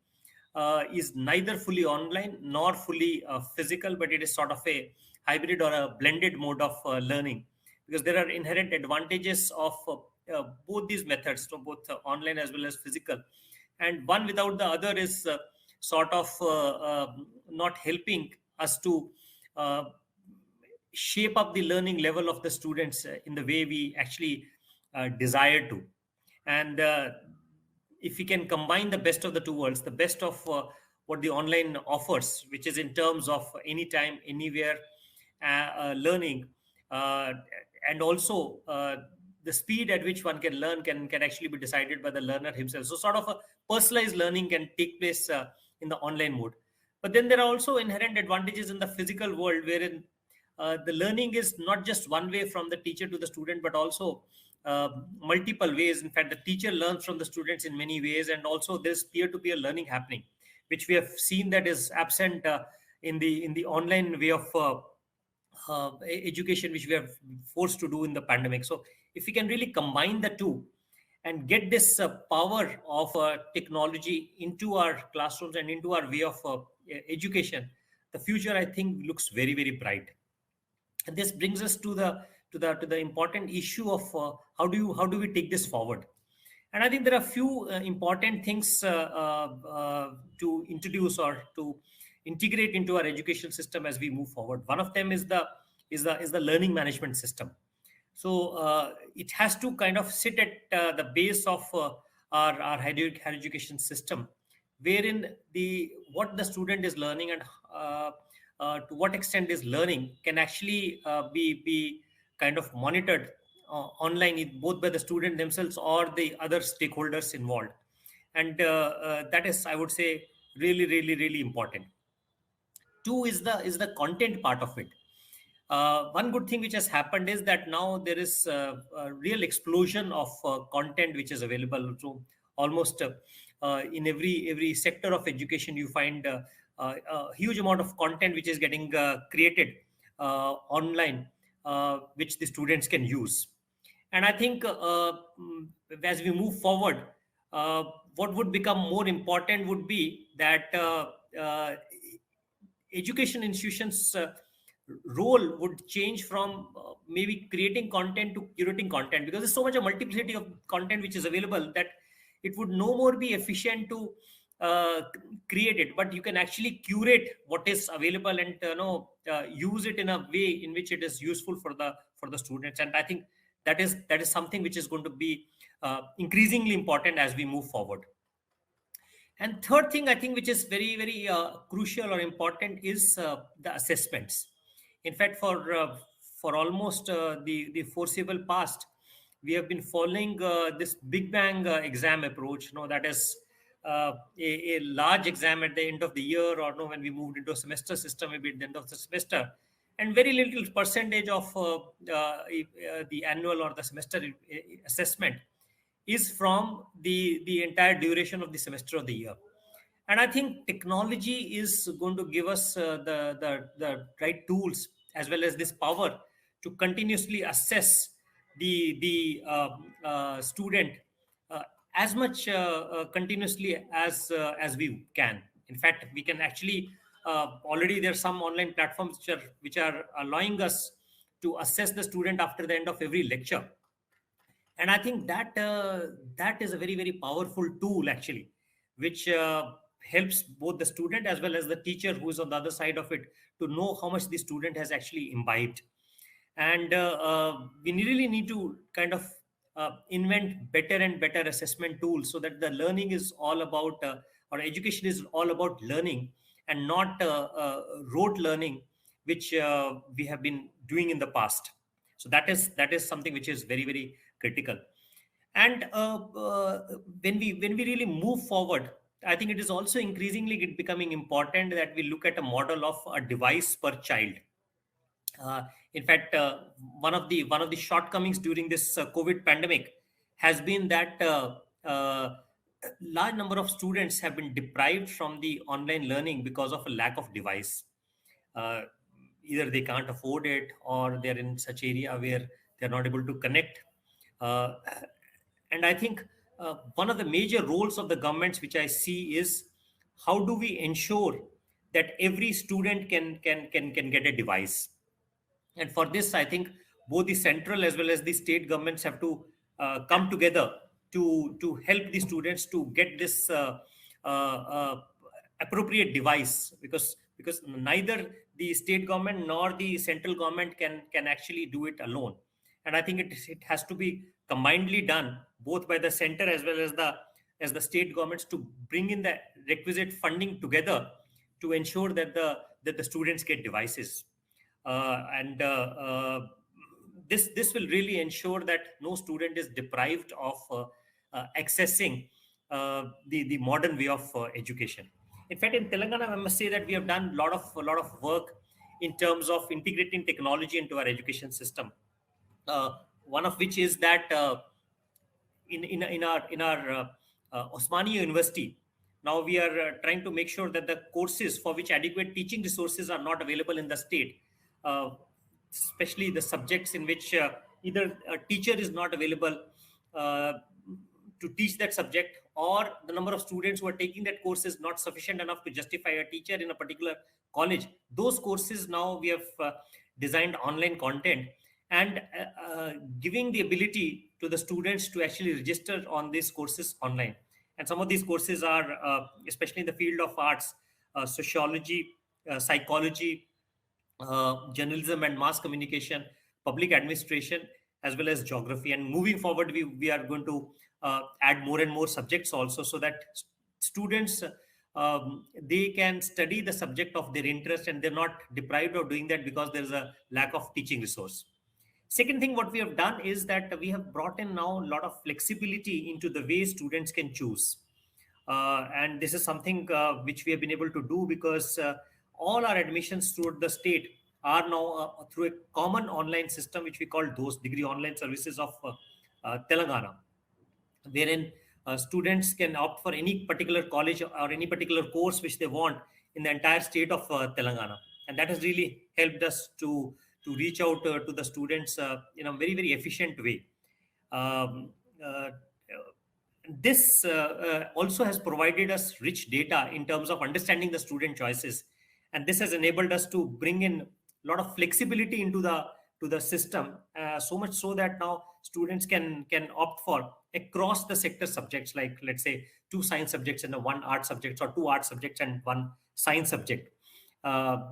is neither fully online nor fully physical, but it is sort of a hybrid or a blended mode of learning, because there are inherent advantages of both these methods, so both online as well as physical. And one without the other is sort of not helping us to shape up the learning level of the students in the way we actually desire to. And if we can combine the best of the two worlds, the best of what the online offers, which is in terms of anytime, anywhere, learning, and also the speed at which one can learn can actually be decided by the learner himself. So sort of a personalized learning can take place in the online mode. But then there are also inherent advantages in the physical world, wherein the learning is not just one way from the teacher to the student, but also multiple ways. In fact, the teacher learns from the students in many ways, and also there's peer-to-peer learning happening, which we have seen that is absent in the online way of education, which we are forced to do in the pandemic. So if we can really combine the two and get this power of technology into our classrooms and into our way of education, the future, I think, looks very, very bright. And this brings us to the important issue of how do we take this forward. And I think there are a few important things to introduce or to integrate into our education system as we move forward. One of them is the learning management system. So it has to kind of sit at the base of our higher education system, wherein what the student is learning and to what extent is learning can actually be kind of monitored online, both by the student themselves or the other stakeholders involved. And that is, I would say, really, really, really important. Two is the content part of it. One good thing which has happened is that now there is a real explosion of content which is available. So almost in every sector of education, you find a huge amount of content which is getting created online, which the students can use. And I think as we move forward, what would become more important would be that education institutions' role would change from maybe creating content to curating content, because there's so much a multiplicity of content which is available that it would no more be efficient to create it, but you can actually curate what is available and use it in a way in which it is useful for the students. And I think that is something which is going to be increasingly important as we move forward. And third thing, I think, which is very, very crucial or important is the assessments. In fact, for almost the foreseeable past, we have been following this Big Bang exam approach. That is a large exam at the end of the year, or when we moved into a semester system, maybe at the end of the semester, and very little percentage of the annual or the semester assessment is from the entire duration of the semester of the year. And I think technology is going to give us the right tools as well as this power to continuously assess the student as much continuously as we can. In fact, we can actually already there are some online platforms which are allowing us to assess the student after the end of every lecture. And I think that that is a very, very powerful tool actually, which helps both the student as well as the teacher who is on the other side of it to know how much the student has actually imbibed. And we really need to kind of invent better and better assessment tools so that the learning is all about or education is all about learning and not rote learning, which we have been doing in the past. So that is something which is very, very critical. And when we really move forward, I think it is also increasingly becoming important that we look at a model of a device per child. In fact, one of the shortcomings during this COVID pandemic has been that large number of students have been deprived from the online learning because of a lack of device. Either they can't afford it, or they're in such area where they're not able to connect. And I think one of the major roles of the governments, which I see, is how do we ensure that every student can get a device. And for this, I think both the central as well as the state governments have to come together to help the students to get this appropriate device, because neither the state government nor the central government can actually do it alone. And I think it has to be combinedly done both by the center as well as the state governments to bring in the requisite funding together to ensure that the students get devices. and this will really ensure that no student is deprived of accessing the modern way of education. In fact, in Telangana, I must say that we have done a lot of work in terms of integrating technology into our education system. One of which is that in our Osmania University, now we are trying to make sure that the courses for which adequate teaching resources are not available in the state, uh, especially the subjects in which either a teacher is not available uh, to teach that subject, or the number of students who are taking that course is not sufficient enough to justify a teacher in a particular college. Those courses now we have designed online content, and giving the ability to the students to actually register on these courses online. And some of these courses are, especially in the field of arts, sociology, psychology, journalism and mass communication, public administration, as well as geography. And moving forward, we are going to add more and more subjects also, so that students they can study the subject of their interest, and they're not deprived of doing that because there's a lack of teaching resource. Second thing, what we have done is that we have brought in now a lot of flexibility into the way students can choose. And this is something which we have been able to do because all our admissions throughout the state are now through a common online system, which we call those degree online services of Telangana, wherein students can opt for any particular college or any particular course which they want in the entire state of Telangana. And that has really helped us to reach out to the students in a very, very efficient way. Um, uh, this also has provided us rich data in terms of understanding the student choices, and this has enabled us to bring in a lot of flexibility into the system, so much so that now students can opt for across the sector subjects, like let's say 2 science subjects and one art subject, or 2 art subjects and one science subject,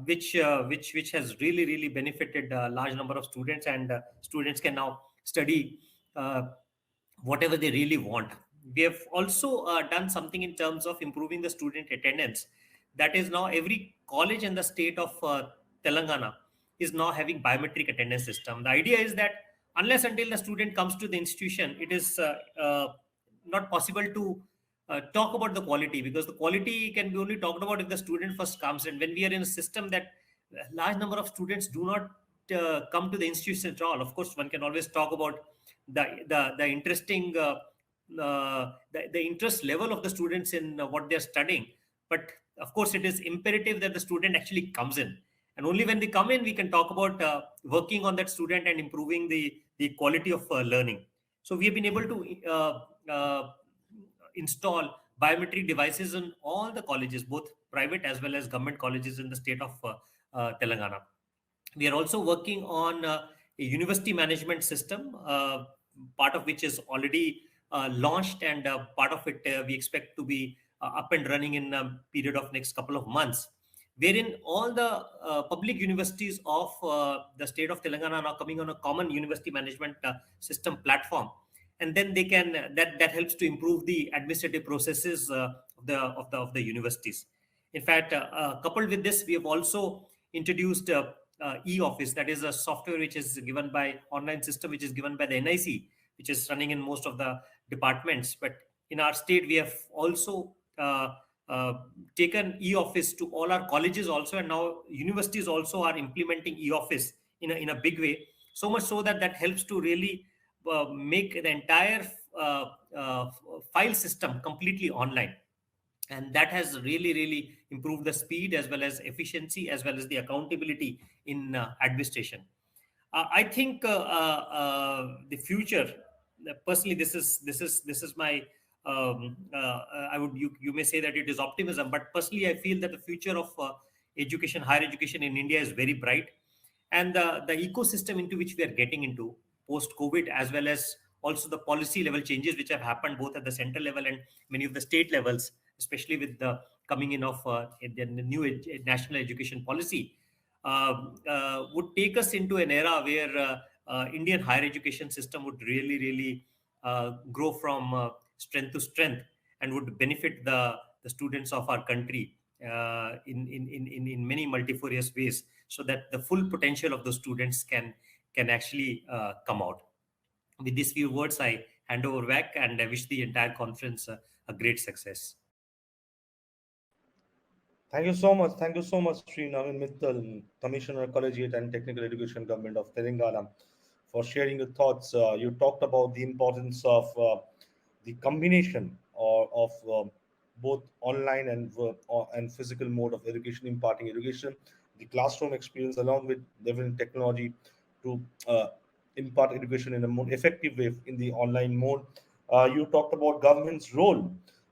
which has really benefited a large number of students, and students can now study whatever they really want. We have also done something in terms of improving the student attendance. That is, now every college in the state of Telangana is now having biometric attendance system. The idea is that unless until the student comes to the institution, it is not possible to talk about the quality, because the quality can be only talked about if the student first comes. And when we are in a system that a large number of students do not come to the institution at all, of course one can always talk about the interesting the interest level of the students in what they're studying. But of course it is imperative that the student actually comes in, and only when they come in we can talk about working on that student and improving the quality of learning. So we have been able to install biometric devices in all the colleges, both private as well as government colleges in the state of Telangana. We are also working on a university management system, part of which is already launched, and part of it we expect to be up and running in a period of next couple of months, wherein all the public universities of the state of Telangana are now coming on a common university management system platform, and then they can that helps to improve the administrative processes of the universities. In fact, coupled with this, we have also introduced e-office, that is a software which is given by online system, which is given by the NIC, which is running in most of the departments. But in our state, we have also taken e-office to all our colleges also, and now universities also are implementing e-office in a big way, so much so that that helps to really make the entire file system completely online. And that has really improved the speed as well as efficiency as well as the accountability in administration. I think the future, personally, this is my I would, you may say that it is optimism, but personally I feel that the future of education, higher education in India is very bright. And the ecosystem into which we are getting into post COVID, as well as also the policy level changes which have happened both at the central level and many of the state levels, especially with the coming in of the new national education policy, would take us into an era where Indian higher education system would really grow from strength to strength, and would benefit the students of our country in many multifarious ways, so that the full potential of the students can actually come out. With these few words, I hand over back, and I wish the entire conference a great success. Thank you so much. Thank you so much, Sri Navin Mittal, Commissioner, Collegiate and Technical Education, Government of Telangana, for sharing your thoughts. You talked about the importance of the combination of both online and physical mode of education, imparting education, the classroom experience, along with leveraging technology to impart education in a more effective way in the online mode. You talked about government's role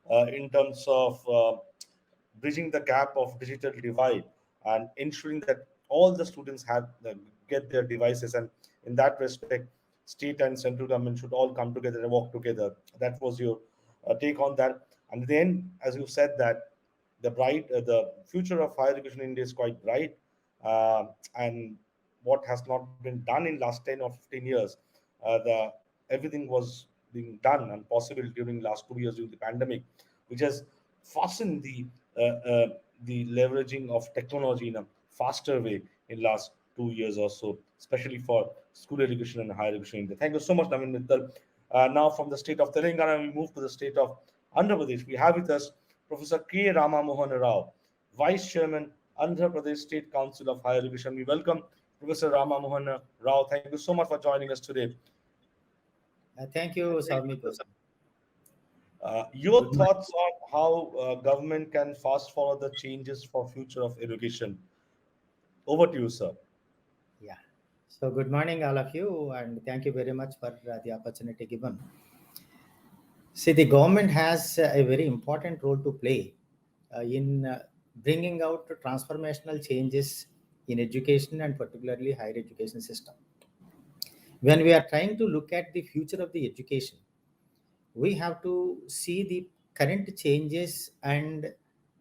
in terms of bridging the gap of digital divide and ensuring that all the students have get their devices, and in that respect state and central government should all come together and work together. That was your take on that. And then, as you said, that the future of higher education in India is quite bright, and what has not been done in last 10 or 15 years, the everything was being done and possible during last 2 years during the pandemic, which has fastened the leveraging of technology in a faster way in last 2 years or so, especially for school education and higher education in India. Thank you so much, Navin Mittal. Now, from the state of Telangana, we move to the state of Andhra Pradesh. We have with us Professor K. Rama Mohana Rao, Vice Chairman, Andhra Pradesh State Council of Higher Education. We welcome Professor Rama Mohana Rao. Thank you so much for joining us today. Thank you, Souvik. Your thoughts on how government can fast forward the changes for future of education. Over to you, sir. Yeah. So good morning, all of you, and thank you very much for the opportunity given. See, the government has a very important role to play in bringing out transformational changes in education and particularly higher education system. When we are trying to look at the future of the education, we have to see the current changes, and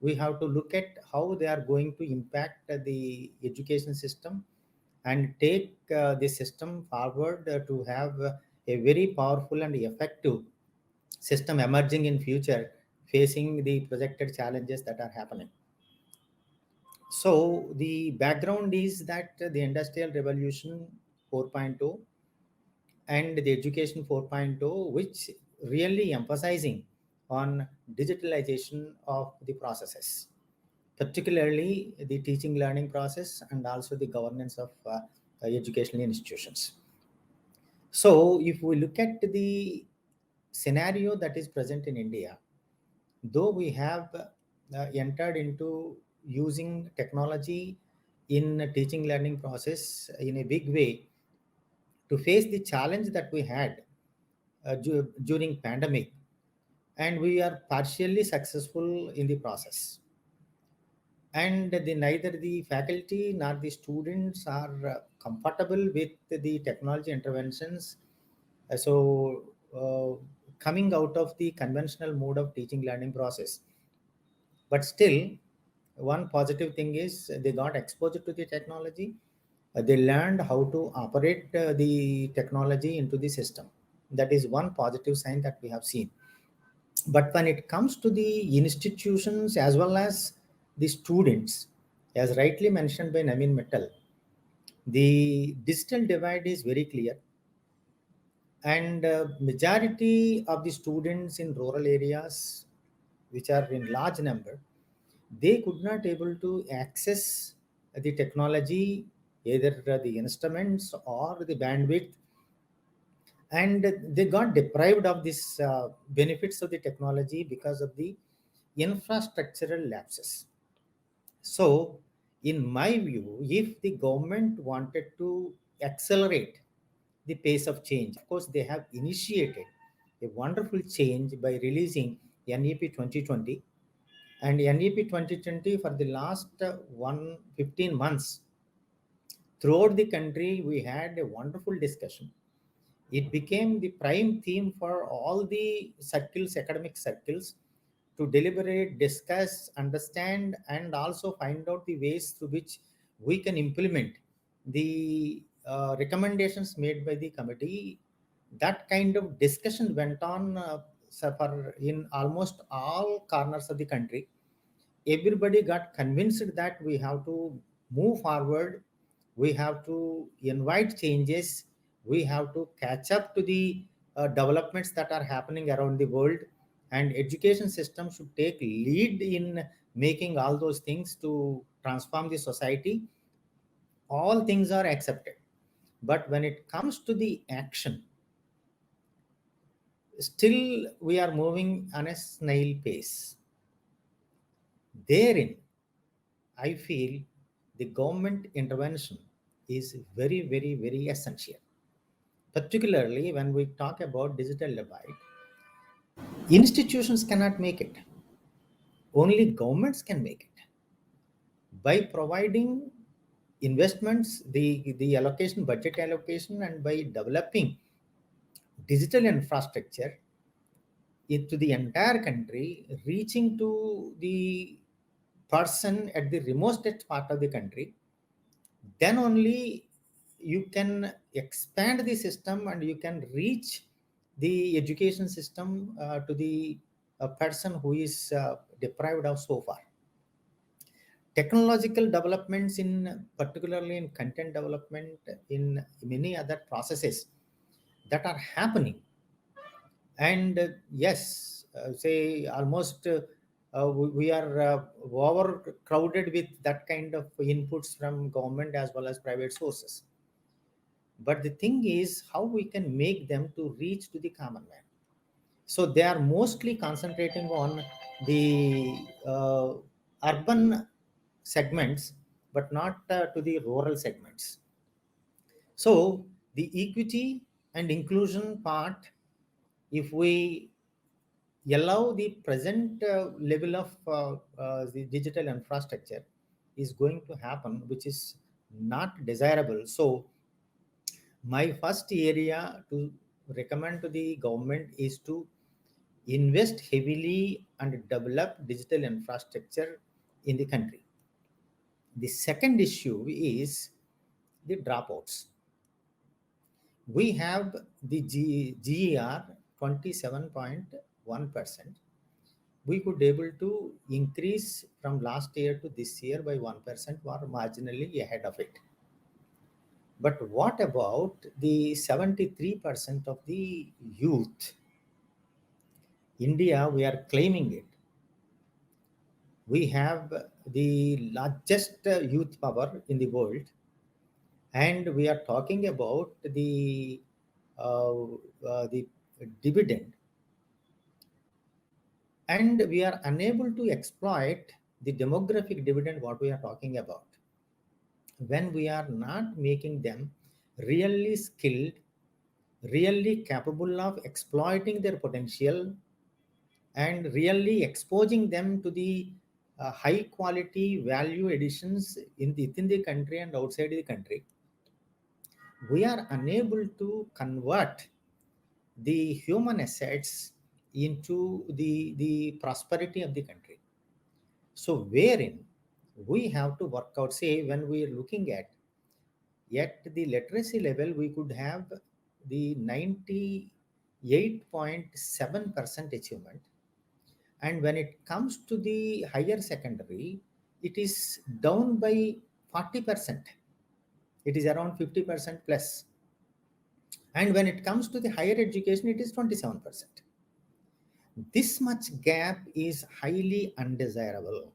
we have to look at how they are going to impact the education system and take the system forward to have a very powerful and effective system emerging in future, facing the projected challenges that are happening. So the background is that the industrial revolution 4.0 and the education 4.0, which really emphasizing on digitalization of the processes, particularly the teaching learning process and also the governance of educational institutions. So if we look at the scenario that is present in India, though we have entered into using technology in teaching learning process in a big way to face the challenge that we had during pandemic, and we are partially successful in the process, and neither the faculty nor the students are comfortable with the technology interventions. So coming out of the conventional mode of teaching learning process, but still one positive thing is they got exposure to the technology. They learned how to operate the technology into the system. That is one positive sign that we have seen. But when it comes to the institutions as well as the students, as rightly mentioned by Navin Mittal, the digital divide is very clear, and majority of the students in rural areas, which are in large number, they could not able to access the technology, either the instruments or the bandwidth, and they got deprived of this benefits of the technology because of the infrastructural lapses. So in my view, if the government wanted to accelerate the pace of change, of course they have initiated a wonderful change by releasing NEP 2020, and NEP 2020 for the last 15 months throughout the country we had a wonderful discussion. It became the prime theme for all the circles, academic circles, to deliberate, discuss, understand, and also find out the ways through which we can implement the recommendations made by the committee. That kind of discussion went on in almost all corners of the country. everybody got convinced that we have to move forward, we have to invite changes, we have to catch up to the developments that are happening around the world, and education system should take lead in making all those things to transform the society. All things are accepted, but when it comes to the action, still we are moving on a snail pace. Therein, I feel the government intervention is very, very, very essential. Particularly when we talk about digital divide, institutions cannot make it. Only governments can make it. By providing investments, the allocation, budget allocation, and by developing digital infrastructure into the entire country, reaching to the person at the remotest part of the country, then only you can expand the system and you can reach the education system to the person who is deprived of so far. Technological developments, in particularly in content development, in many other processes that are happening, and yes, say almost we are overcrowded with that kind of inputs from government as well as private sources. But the thing is how we can make them to reach to the common man. So they are mostly concentrating on the urban segments, but not to the rural segments. So the equity and inclusion part, if we allow the present level of the digital infrastructure, is going to happen, which is not desirable. So my first area to recommend to the government is to invest heavily and develop digital infrastructure in the country. The second issue is the dropouts. We have the GER 27.1%. We could able to increase from last year to this year by 1% or marginally ahead of it. But what about the 73% of the youth? India, we are claiming it. We have the largest youth power in the world, and we are talking about the dividend, and we are unable to exploit the demographic dividend what we are talking about when we are not making them really skilled, really capable of exploiting their potential, and really exposing them to the high quality value additions within the country and outside the country. We are unable to convert the human assets into the prosperity of the country. So wherein we have to work out, say when we are looking at the literacy level, we could have the 98.7% achievement, and when it comes to the higher secondary, it is down by 40%. It is around 50% plus. And when it comes to the higher education, it is 27%. This much gap is highly undesirable.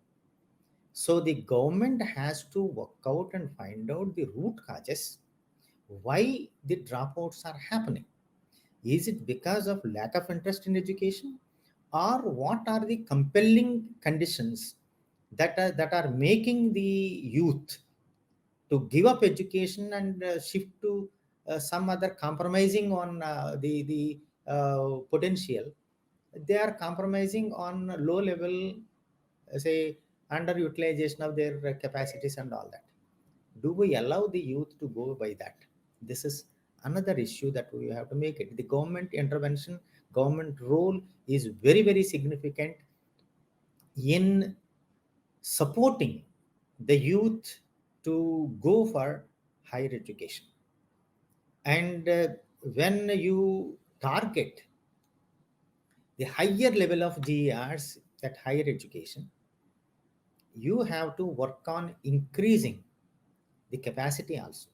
So the government has to work out and find out the root causes why the dropouts are happening. Is it because of lack of interest in education, or what are the compelling conditions that are making the youth to give up education and shift to some other, compromising on the potential? They are compromising on low level, say underutilization of their capacities and all that. Do we allow the youth to go by that? This is another issue that we have to make it. The government intervention, government role is very, very significant in supporting the youth to go for higher education. And when you target the higher level of GERs at higher education, you have to work on increasing the capacity also,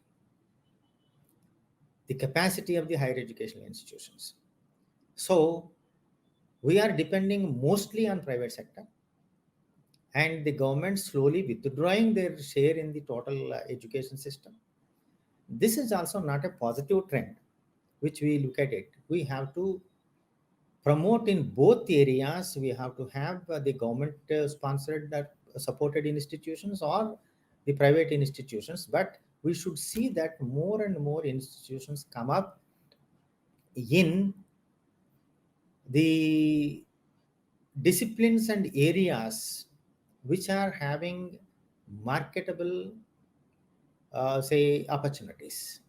the capacity of the higher educational institutions. So we are depending mostly on private sector, and the government slowly withdrawing their share in the total education system. This is also not a positive trend which we look at it. We have to promote in both areas. We have to have the government sponsored supported institutions or the private institutions, but we should see that more and more institutions come up in the disciplines and areas which are having marketable say opportunities.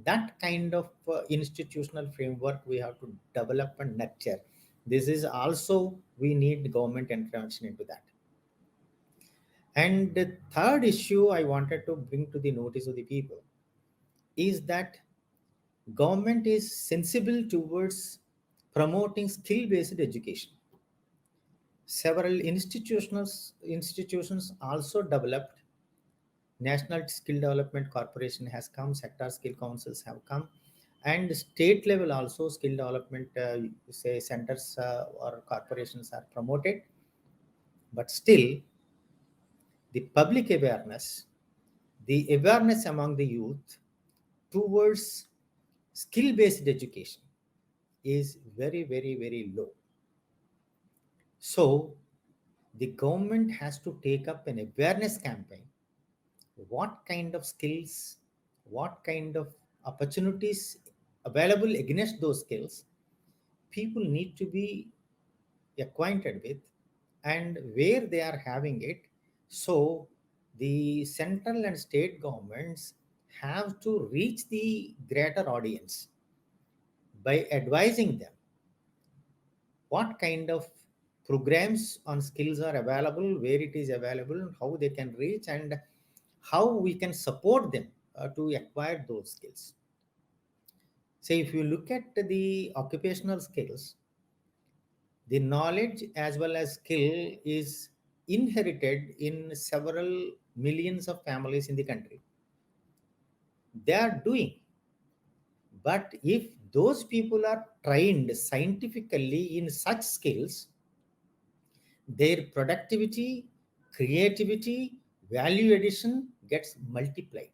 That kind of institutional framework we have to develop and nurture. This is also, we need government intervention into that. And the third issue I wanted to bring to the notice of the people is that government is sensible towards promoting skill based education. Several institutions also developed. National Skill Development Corporation has come, sector skill councils have come, and state level also skill development say centers or corporations are promoted. But still, the public awareness, the awareness among the youth towards skill based education is very, very, very low. So the government has to take up an awareness campaign. What kind of skills, what kind of opportunities available against those skills people need to be acquainted with, and where they are having it. So the central and state governments have to reach the greater audience by advising them what kind of programs on skills are available, where it is available, how they can reach, and how we can support them to acquire those skills. Say, if you look at the occupational skills, the knowledge as well as skill is inherited in several millions of families in the country. They are doing, but if those people are trained scientifically in such skills, their productivity, creativity, value addition gets multiplied.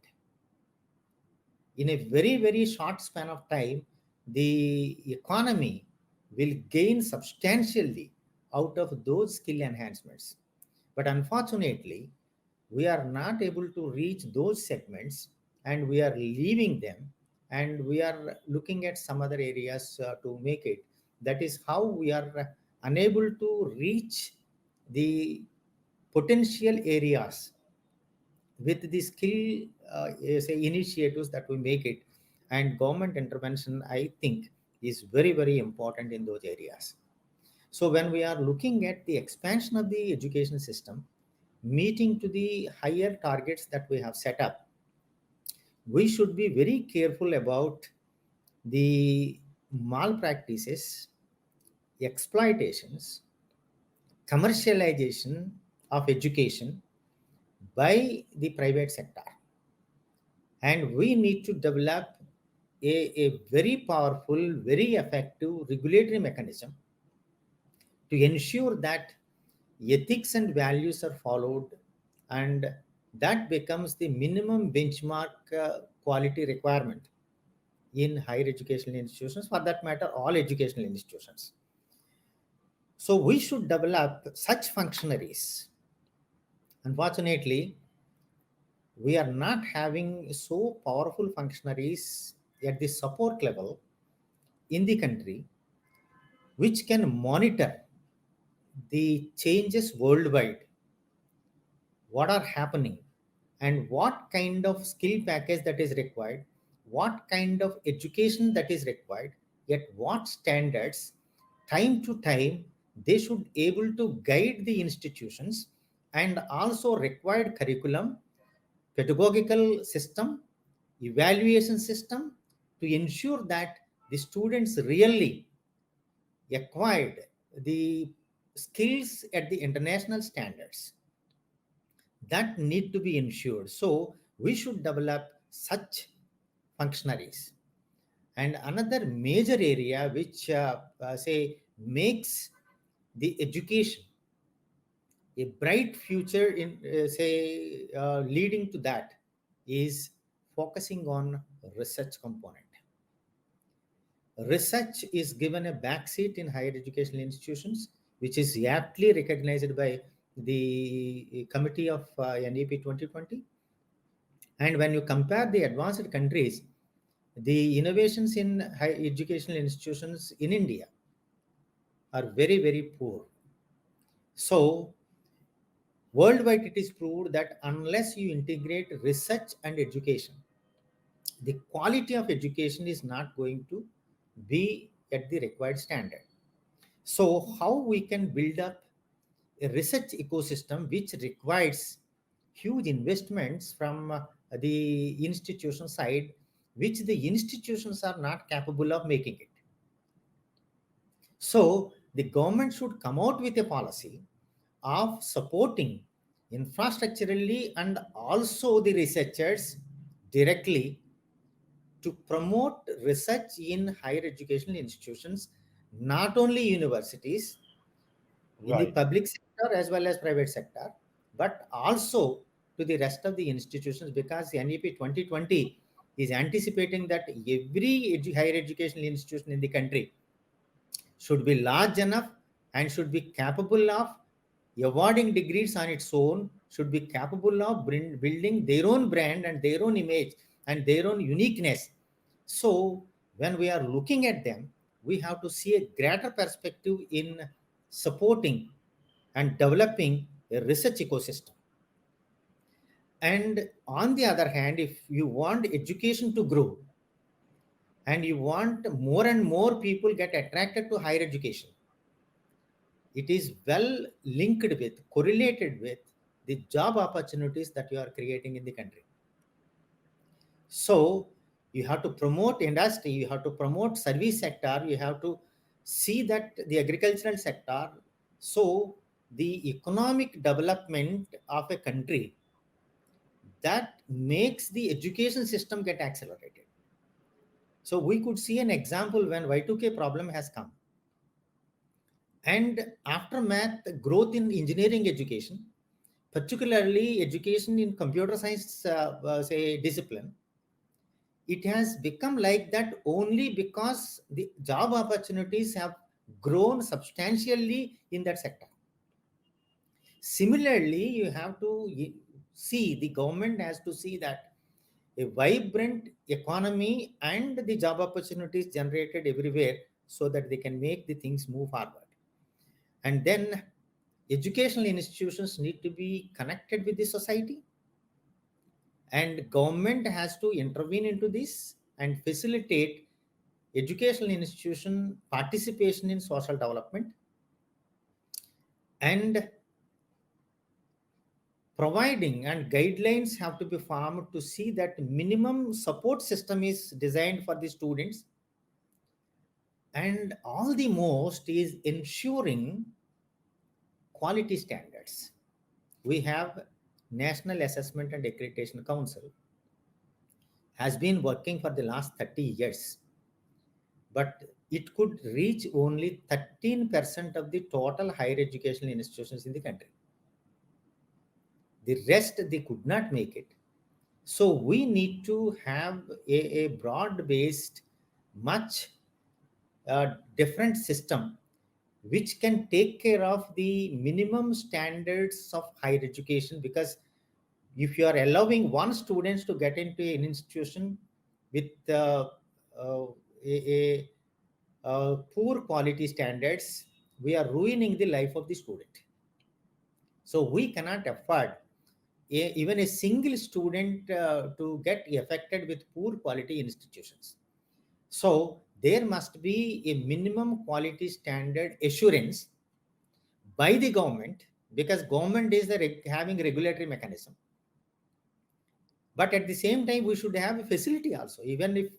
In a very, very short span of time, the economy will gain substantially out of those skill enhancements. But unfortunately, we are not able to reach those segments, and we are leaving them, and we are looking at some other areas to make it. That is how we are unable to reach the potential areas with the skill say initiatives that we make it. And government intervention, I think, is very, very important in those areas. So when we are looking at the expansion of the education system, meeting to the higher targets that we have set up, we should be very careful about the malpractices, exploitations, commercialization of education by the private sector. And we need to develop a very powerful, very effective regulatory mechanism to ensure that ethics and values are followed, and that becomes the minimum benchmark quality requirement in higher educational institutions, for that matter all educational institutions. So we should develop such functionaries. Unfortunately, we are not having so powerful functionaries at the support level in the country which can monitor the changes worldwide, what are happening, and what kind of skill package that is required, what kind of education that is required, at what standards, time to time. They should able to guide the institutions, and also required curriculum, pedagogical system, evaluation system, to ensure that the students really acquired the skills at the international standards. that need to be ensured. So we should develop such functionaries. And another major area which say makes the education a bright future in say leading to that is focusing on research component. Research is given a backseat in higher educational institutions, which is aptly recognized by the committee of NEP 2020. And when you compare the advanced countries, the innovations in higher educational institutions in India are very, very poor. So worldwide, it is proved that unless you integrate research and education, the quality of education is not going to be at the required standard. So, how we can build up a research ecosystem which requires huge investments from the institution side, which the institutions are not capable of making it. So, the government should come out with a policy of supporting infrastructurally and also the researchers directly to promote research in higher educational institutions, not only universities, in the Right. public sector as well as private sector, but also to the rest of the institutions, because NEP 2020 is anticipating that every higher educational institution in the country should be large enough and should be capable of awarding degrees on its own, should be capable of building their own brand and their own image and their own uniqueness. So when we are looking at them, we have to see a greater perspective in supporting and developing a research ecosystem. And on the other hand, if you want education to grow and you want more and more people get attracted to higher education, it is well linked with, correlated with the job opportunities that you are creating in the country. So you have to promote industry, you have to promote service sector, you have to see that the agricultural sector. So the economic development of a country, that makes the education system get accelerated. So we could see an example when Y2K problem has come. And aftermath, growth in engineering education, particularly education in computer science, say discipline, it has become like that only because the job opportunities have grown substantially in that sector. Similarly, you have to see, the government has to see that a vibrant economy and the job opportunities generated everywhere so that they can make the things move forward. And then educational institutions need to be connected with the society, and government has to intervene into this and facilitate educational institution participation in social development, and providing and guidelines have to be formed to see that minimum support system is designed for the students. And all the most is ensuring quality standards. We have National Assessment and Accreditation Council has been working for the last 30 years, but it could reach only 13% of the total higher educational institutions in the country. The rest, they could not make it. So we need to have a broad-based, much different system which can take care of the minimum standards of higher education. Because if you are allowing one student to get into an institution with a poor quality standards, we are ruining the life of the student. So we cannot afford even a single student to get affected with poor quality institutions. So there must be a minimum quality standard assurance by the government, because government is having regulatory mechanism. But at the same time, we should have a facility also, even if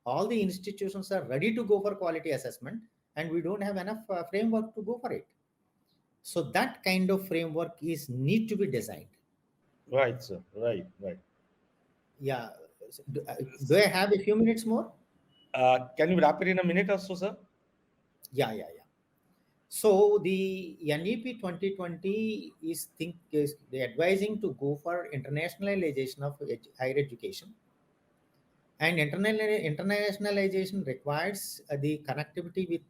all the institutions are ready to go for quality assessment and we don't have enough framework to go for it. So that kind of framework is need to be designed. Right, sir. Right, right. Yeah. Do I have a few minutes more? Can you wrap it in a minute or so, sir? Yeah, yeah, yeah. So the NEP 2020 is the advising to go for internationalization of higher education, and internationalization requires the connectivity with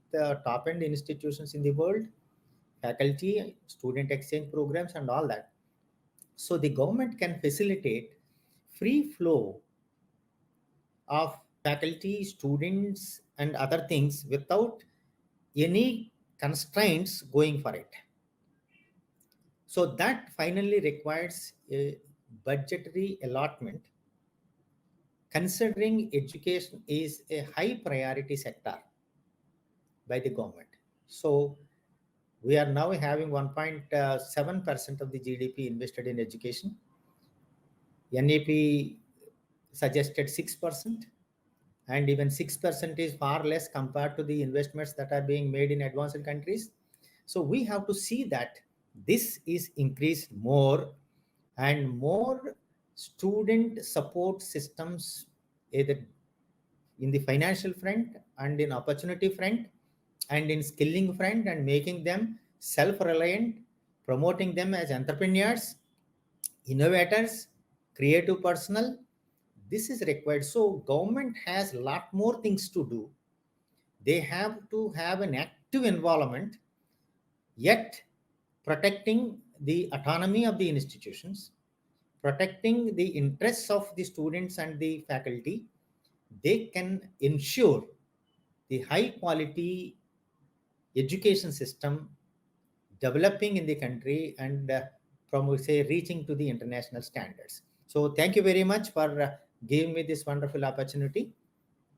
top end institutions in the world, faculty, student exchange programs, and all that. So the government can facilitate free flow of faculty, students, and other things without any constraints going for it. So that finally requires a budgetary allotment, considering education is a high priority sector by the government. So we are now having 1.7% of the GDP invested in education. NEP suggested 6%, and even 6% is far less compared to the investments that are being made in advanced countries. So we have to see that this is increased more, and more student support systems, either in the financial front and in opportunity front and in skilling front, and making them self-reliant, promoting them as entrepreneurs, innovators, creative personnel. This is required. So government has a lot more things to do. They have to have an active involvement, yet protecting the autonomy of the institutions, protecting the interests of the students and the faculty. They can ensure the high quality education system developing in the country, and from say reaching to the international standards. So thank you very much for giving me this wonderful opportunity.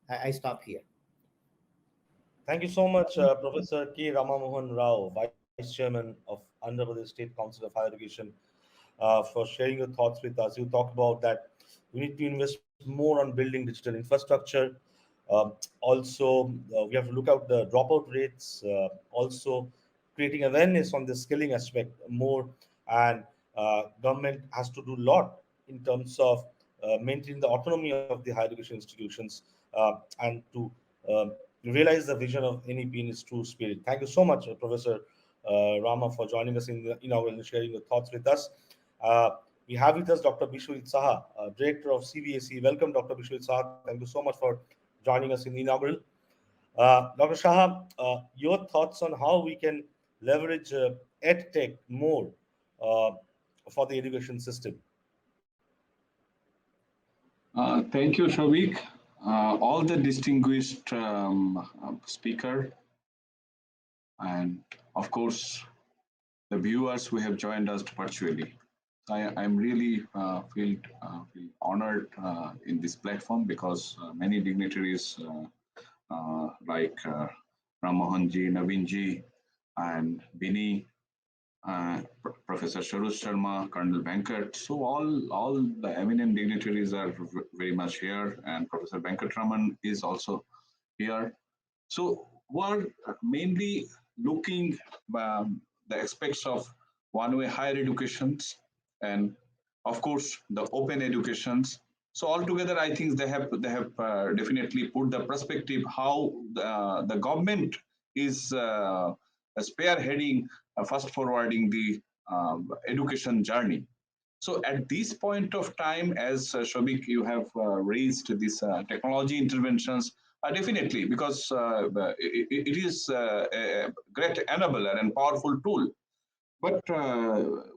I stop here. Thank you so much, Professor K. Rama Mohan Rao, Vice Chairman of Andhra Pradesh State Council of Higher Education, for sharing your thoughts with us. You talked about that we need to invest more on building digital infrastructure. Also, we have to look at the dropout rates. Also, creating awareness on the skilling aspect more, and government has to do a lot in terms of maintaining the autonomy of the higher education institutions, and to realize the vision of NEP in its true spirit. Thank you so much, Professor Rama, for joining us in the inaugural and sharing your thoughts with us. Uh, we have with us Dr. Biswajit Saha, Director of CBSE. Welcome, Dr. Biswajit Saha. Thank you so much for joining us in the inaugural. Dr. Saha, your thoughts on how we can leverage EdTech more uh, for the education system? Thank you, Souvik. All the distinguished speaker, and of course, the viewers who have joined us virtually. I'm really feel honored in this platform, because many dignitaries like Ramohanji, Navinji, and Vinnie, Professor Saroj Sharma, Colonel Venkat. So all the eminent dignitaries are very much here, and Professor Venkataramana is also here. So we're mainly looking the aspects of one-way higher educations, and of course the open educations. So altogether, I think they have definitely put the perspective how the government is spearheading, fast forwarding the education journey. So at this point of time, as Souvik, you have raised this technology interventions, definitely, because it is a great enabler and powerful tool. But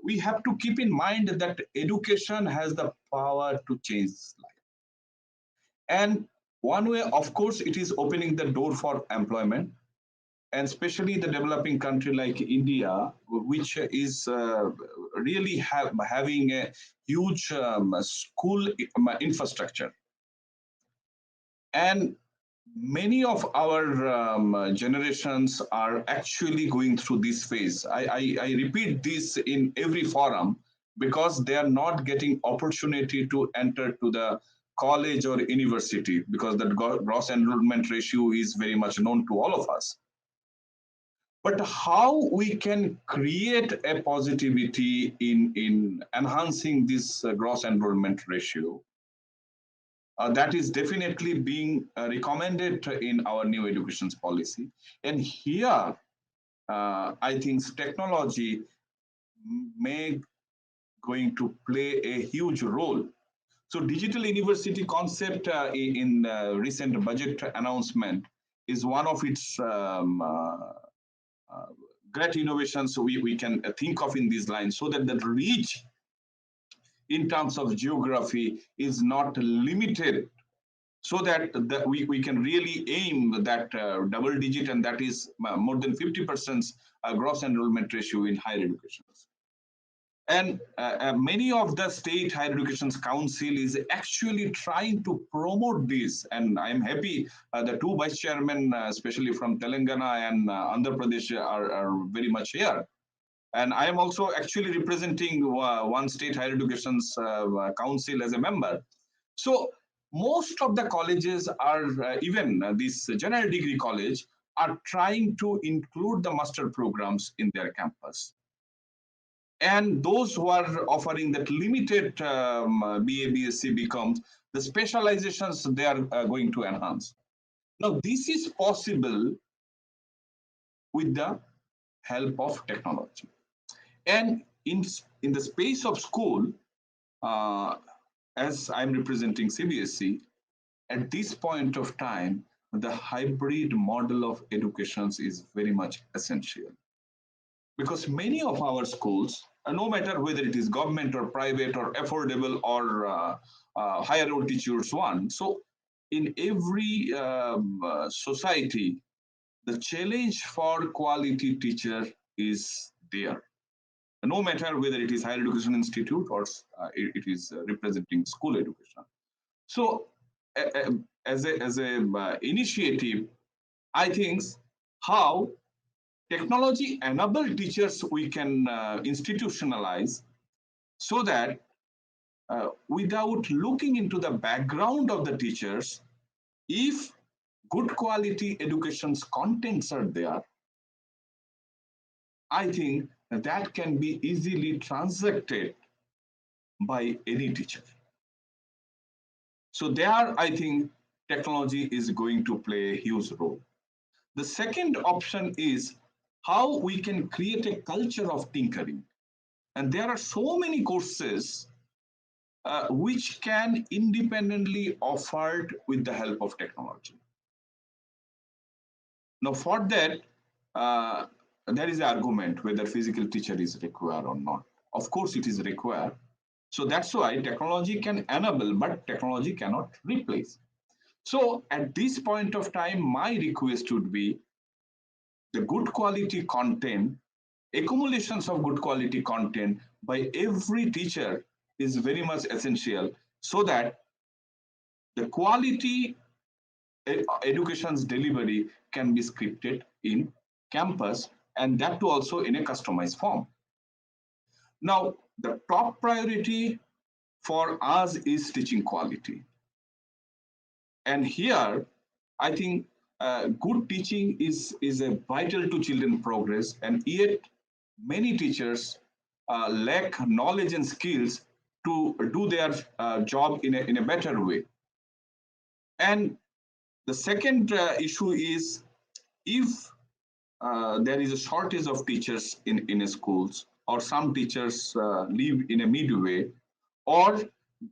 we have to keep in mind that education has the power to change life. And one way, of course, it is opening the door for employment, and especially the developing country like India, which is really having a huge school infrastructure. And many of our generations are actually going through this phase. I repeat this in every forum, because they are not getting opportunity to enter to the college or university, because the gross enrollment ratio is very much known to all of us. but how we can create a positivity in enhancing this gross enrollment ratio, that is definitely being recommended in our new education policy. And here, I think technology may going to play a huge role. So digital university concept in recent budget announcement is one of its great innovations we can think of in these lines, so that the reach in terms of geography is not limited, so that we can really aim that double digit, and that is more than 50% gross enrollment ratio in higher education. And many of the state higher education council is actually trying to promote this. And I'm happy the two vice chairmen, especially from Telangana and Andhra Pradesh, are very much here. And I am also actually representing one state higher education council as a member. So most of the colleges are, even this general degree college, are trying to include the master programs in their campus. And those who are offering that limited BA, BSc becomes the specializations they are going to enhance. Now, this is possible with the help of technology. And in the space of school, as I'm representing CBSE, at this point of time, the hybrid model of education is very much essential. Because many of our schools, no matter whether it is government or private or affordable or higher old teachers one, so in every society, the challenge for quality teacher is there. No matter whether it is higher education institute or it is representing school education. So as a initiative, I think how technology enabled teachers we can institutionalize, so that without looking into the background of the teachers, if good quality education's contents are there, I think that can be easily transacted by any teacher. So there, I think technology is going to play a huge role. The second option is how we can create a culture of tinkering. And there are so many courses which can independently offered with the help of technology. Now, for that, there is an argument whether physical teacher is required or not. Of course, it is required. So that's why technology can enable, but technology cannot replace. So at this point of time, my request would be the good quality content, accumulations of good quality content by every teacher is very much essential, so that the quality education's delivery can be scripted in campus, and that too also in a customized form. Now, the top priority for us is teaching quality. And here, I think good teaching is a vital to children progress, and yet many teachers lack knowledge and skills to do their job in a better way. And the second issue is, if there is a shortage of teachers in schools, or some teachers leave in a midway, or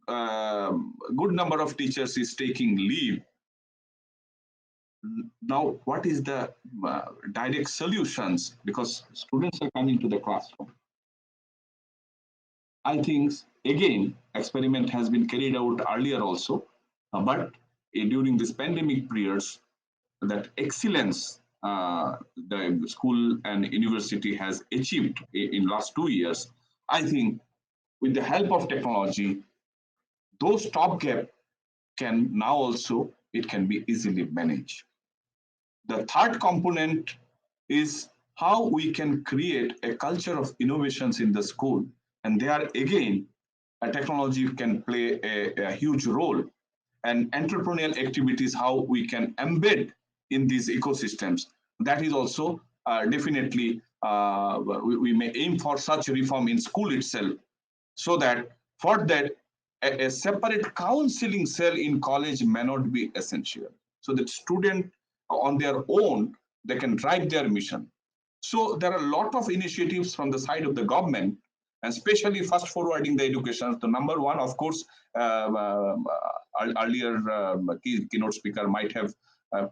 good number of teachers is taking leave. Now, what is the direct solutions? Because students are coming to the classroom. I think, again, experiment has been carried out earlier also, but during this pandemic periods, that excellence the school and university has achieved in last 2 years, I think with the help of technology, those stopgap can now also, it can be easily managed. The third component is how we can create a culture of innovations in the school. And there again, a technology can play a huge role. And entrepreneurial activities, how we can embed in these ecosystems. That is also definitely we may aim for such reform in school itself, so that for that a separate counseling cell in college may not be essential, so that student on their own they can drive their mission. So there are a lot of initiatives from the side of the government, and especially fast forwarding the education. The number one, of course, earlier keynote speaker might have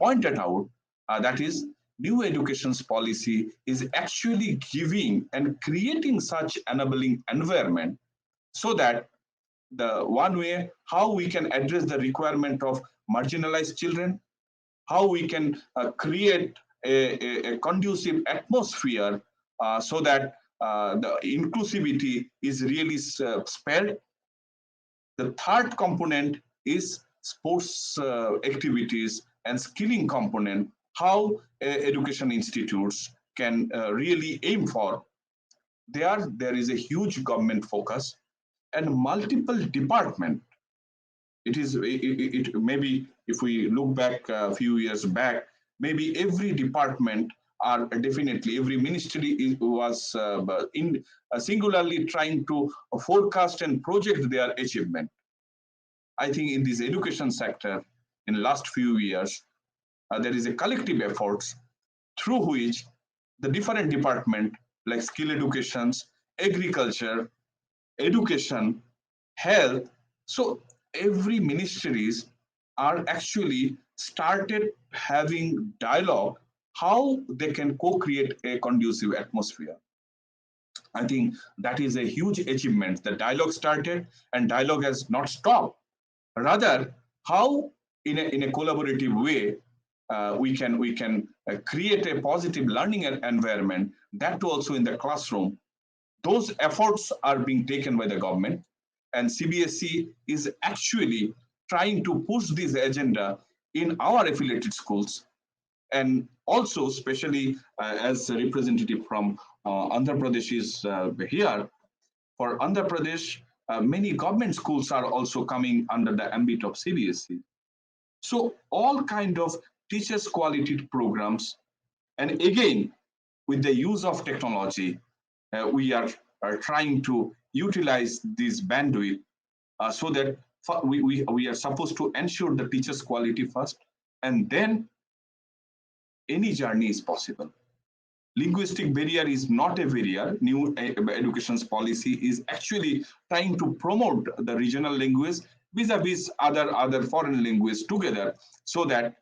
pointed out, that is new education's policy is actually giving and creating such enabling environment, so that the one way how we can address the requirement of marginalized children, how we can create a conducive atmosphere, so that the inclusivity is really spared. The third component is sports activities and skilling component, how education institutes can really aim for. There is a huge government focus and multiple department. It maybe if we look back a few years back, maybe every department are definitely every ministry was in singularly trying to forecast and project their achievement. I think in this education sector in last few years, there is a collective efforts through which the different department like skill educations, agriculture, education, health. So every ministries are actually started having dialogue how they can co-create a conducive atmosphere. I think that is a huge achievement. The dialogue started and dialogue has not stopped. Rather, how in a collaborative way we can create a positive learning environment, that too also in the classroom. Those efforts are being taken by the government, and CBSE is actually trying to push this agenda in our affiliated schools, and also especially as a representative from Andhra Pradesh is here. For Andhra Pradesh, many government schools are also coming under the ambit of CBSE. So all kind of teachers quality programs, and again with the use of technology, we are trying to utilize this bandwidth, so that we are supposed to ensure the teachers quality first, and then any journey is possible. Linguistic barrier is not a barrier. New education's policy is actually trying to promote the regional language vis-a-vis other foreign languages together, so that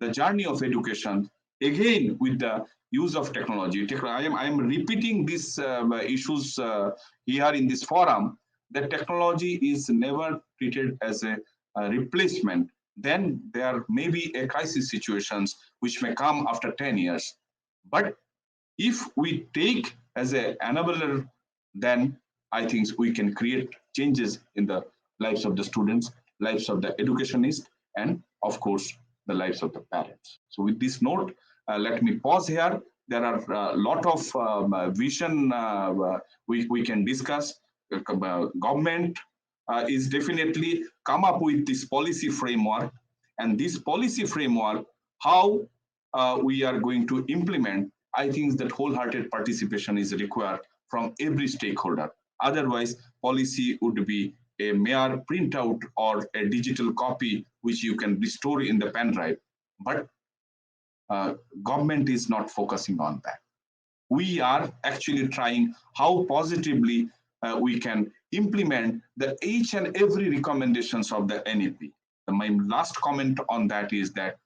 the journey of education, again with the use of technology. I am repeating these issues here in this forum, that technology is never treated as a replacement. Then there may be a crisis situations which may come after 10 years. But if we take as an enabler, then I think we can create changes in the lives of the students, lives of the educationists, and of course, the lives of the parents. So with this note, let me pause here. There are a lot of vision we can discuss. Government is definitely come up with this policy framework, and this policy framework, how we are going to implement, I think that wholehearted participation is required from every stakeholder. Otherwise, policy would be a mere printout or a digital copy which you can restore in the pen drive. But government is not focusing on that. We are actually trying how positively we can implement the each and every recommendations of the NEP. My last comment on that is that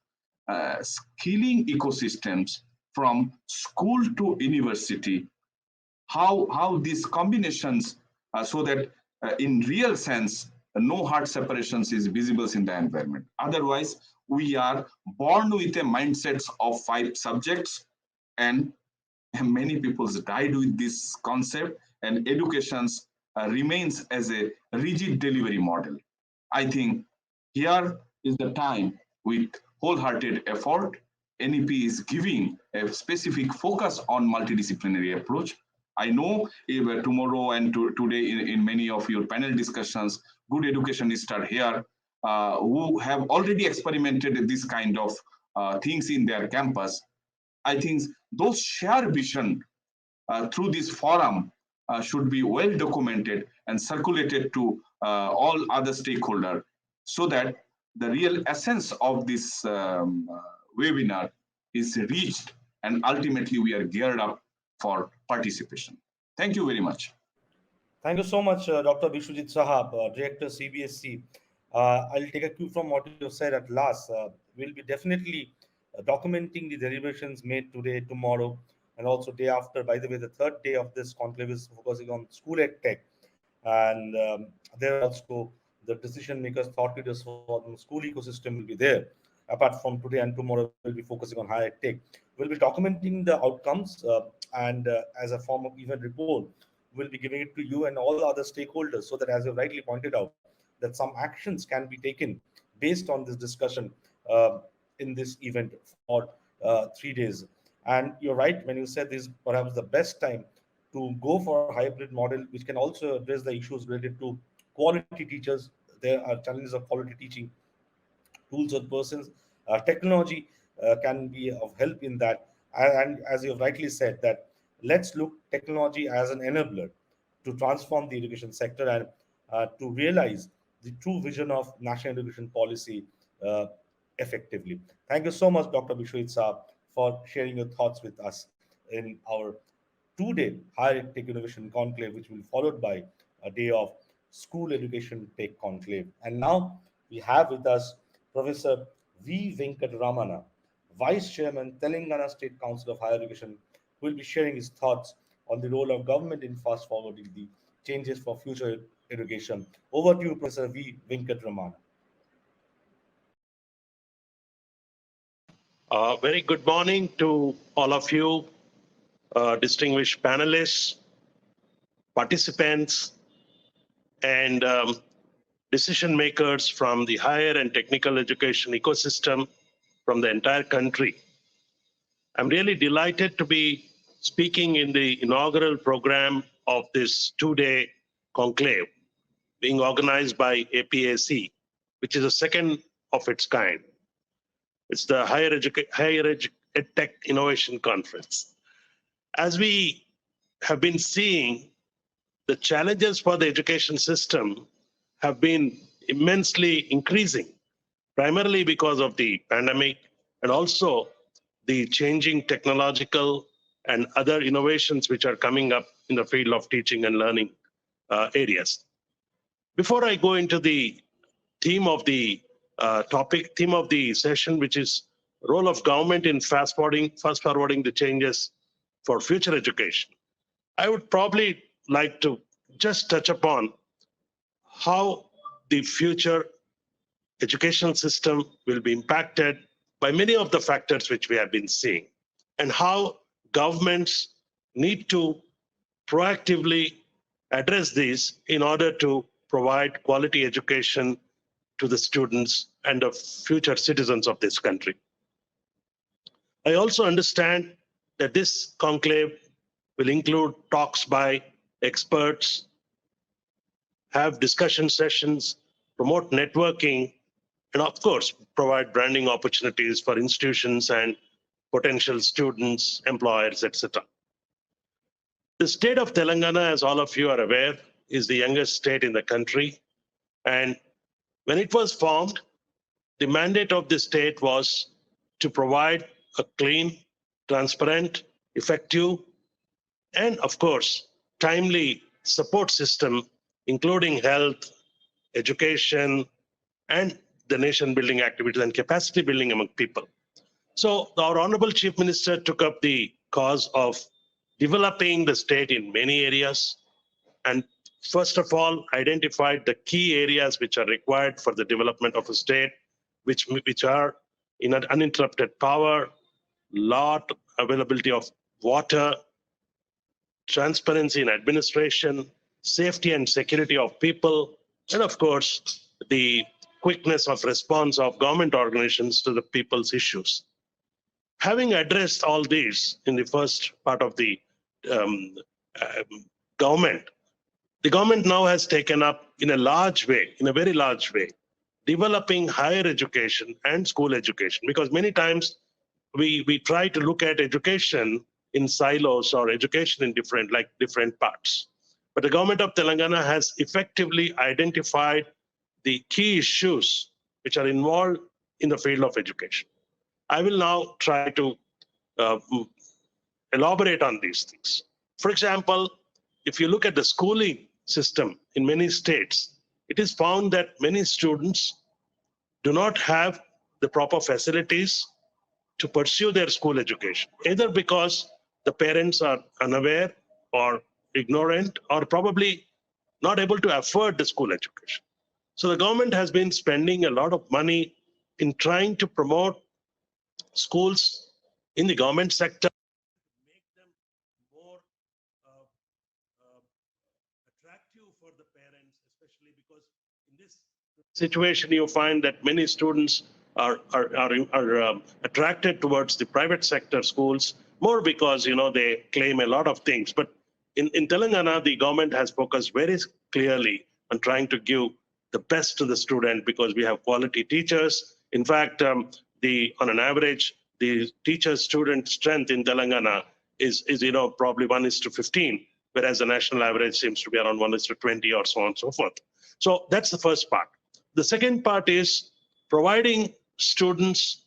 skilling ecosystems from school to university, how these combinations, so that in real sense, no hard separations is visible in the environment. Otherwise, we are born with a mindset of 5 subjects, and many people died with this concept, and education remains as a rigid delivery model. I think here is the time with wholehearted effort. NEP is giving a specific focus on multidisciplinary approach. I know tomorrow and today in many of your panel discussions, good educationists are here who have already experimented this kind of things in their campus. I think those shared vision through this forum should be well documented and circulated to all other stakeholders so that the real essence of this webinar is reached and ultimately we are geared up for participation. Thank you very much. Thank you so much, Dr. Biswajit Saha, Director CBSE. I'll take a cue from what you said at last. We'll be definitely documenting the deliberations made today, tomorrow, and also day after. By the way, the third day of this conclave is focusing on school EdTech, and there also the decision makers, thought leaders for the school ecosystem will be there. Apart from today and tomorrow, we'll be focusing on higher tech. We'll be documenting the outcomes and as a form of event report, we'll be giving it to you and all the other stakeholders so that, as you rightly pointed out, that some actions can be taken based on this discussion in this event for 3 days. And you're right when you said this is perhaps the best time to go for a hybrid model, which can also address the issues related to quality teachers. There are challenges of quality teaching, tools or persons. Technology can be of help in that. And as you've rightly said, that let's look technology as an enabler to transform the education sector and to realize the true vision of national education policy uh, effectively. Thank you so much, Dr. Biswajit Saab, for sharing your thoughts with us in our 2-day Higher Tech Innovation Conclave, which will be followed by a day of School Education Tech Conclave. And now we have with us Professor V. Venkataramana, Vice Chairman, Telangana State Council of Higher Education, who will be sharing his thoughts on the role of government in fast forwarding the changes for future education. Over to you, Professor V. Venkataramana. Very good morning to all of you, distinguished panelists, participants, and decision makers from the higher and technical education ecosystem from the entire country. I'm really delighted to be speaking in the inaugural program of this 2-day conclave being organized by APAC, which is the second of its kind. It's the Higher EdTech Innovation Conference. As we have been seeing, the challenges for the education system have been immensely increasing, primarily because of the pandemic and also the changing technological and other innovations which are coming up in the field of teaching and learning areas. Before I go into the theme of the theme of the session, which is role of government in fast forwarding the changes for future education, I would probably like to just touch upon how the future educational system will be impacted by many of the factors which we have been seeing, and how governments need to proactively address these in order to provide quality education to the students and the future citizens of this country. I also understand that this conclave will include talks by experts, have discussion sessions, promote networking, and of course, provide branding opportunities for institutions and potential students, employers, etc. The state of Telangana, as all of you are aware, is the youngest state in the country. And when it was formed, the mandate of the state was to provide a clean, transparent, effective, and of course, timely support system, including health, education, and the nation building activities and capacity building among people. So our Honorable Chief Minister took up the cause of developing the state in many areas, and first of all, identified the key areas which are required for the development of a state, which are in an uninterrupted power, lot availability of water, transparency in administration, safety and security of people, and of course, the quickness of response of government organizations to the people's issues. Having addressed all these in the first part of the government, the government now has taken up in a large way, in a very large way, developing higher education and school education, because many times we try to look at education in silos or education in different parts. But the government of Telangana has effectively identified the key issues which are involved in the field of education. I will now try to uh, elaborate on these things. For example, if you look at the schooling system in many states, it is found that many students do not have the proper facilities to pursue their school education, either because the parents are unaware or ignorant or probably not able to afford the school education. So the government has been spending a lot of money in trying to promote schools in the government sector, make them more attractive for the parents, especially because in this situation you find that many students are attracted towards the private sector schools more because they claim a lot of things. But in Telangana, the government has focused very clearly on trying to give the best to the student because we have quality teachers. In fact, on an average, the teacher-student strength in Telangana is probably 1:15, whereas the national average seems to be around 1:20 or so on and so forth. So that's the first part. The second part is providing students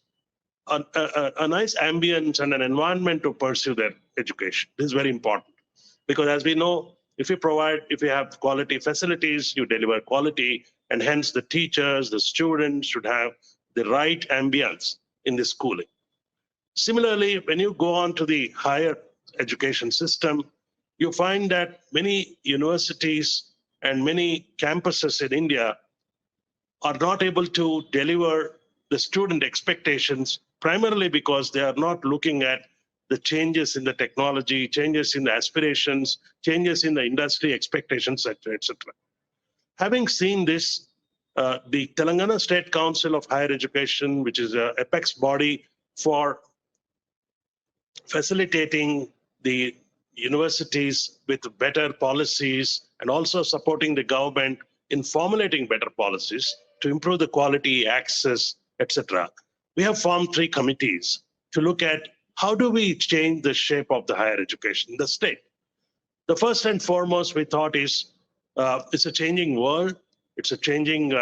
a nice ambience and an environment to pursue their education. This is very important because, as we know, if you have quality facilities, you deliver quality, and hence the teachers, the students should have the right ambience in the schooling. Similarly, when you go on to the higher education system, you find that many universities and many campuses in India are not able to deliver the student expectations, primarily because they are not looking at the changes in the technology, changes in the aspirations, changes in the industry expectations, etc. Having seen this, the Telangana State Council of Higher Education, which is an apex body for facilitating the universities with better policies and also supporting the government in formulating better policies to improve the quality, access, etc. We have formed 3 committees to look at how do we change the shape of the higher education in the state. The first and foremost we thought is it's a changing world, it's a changing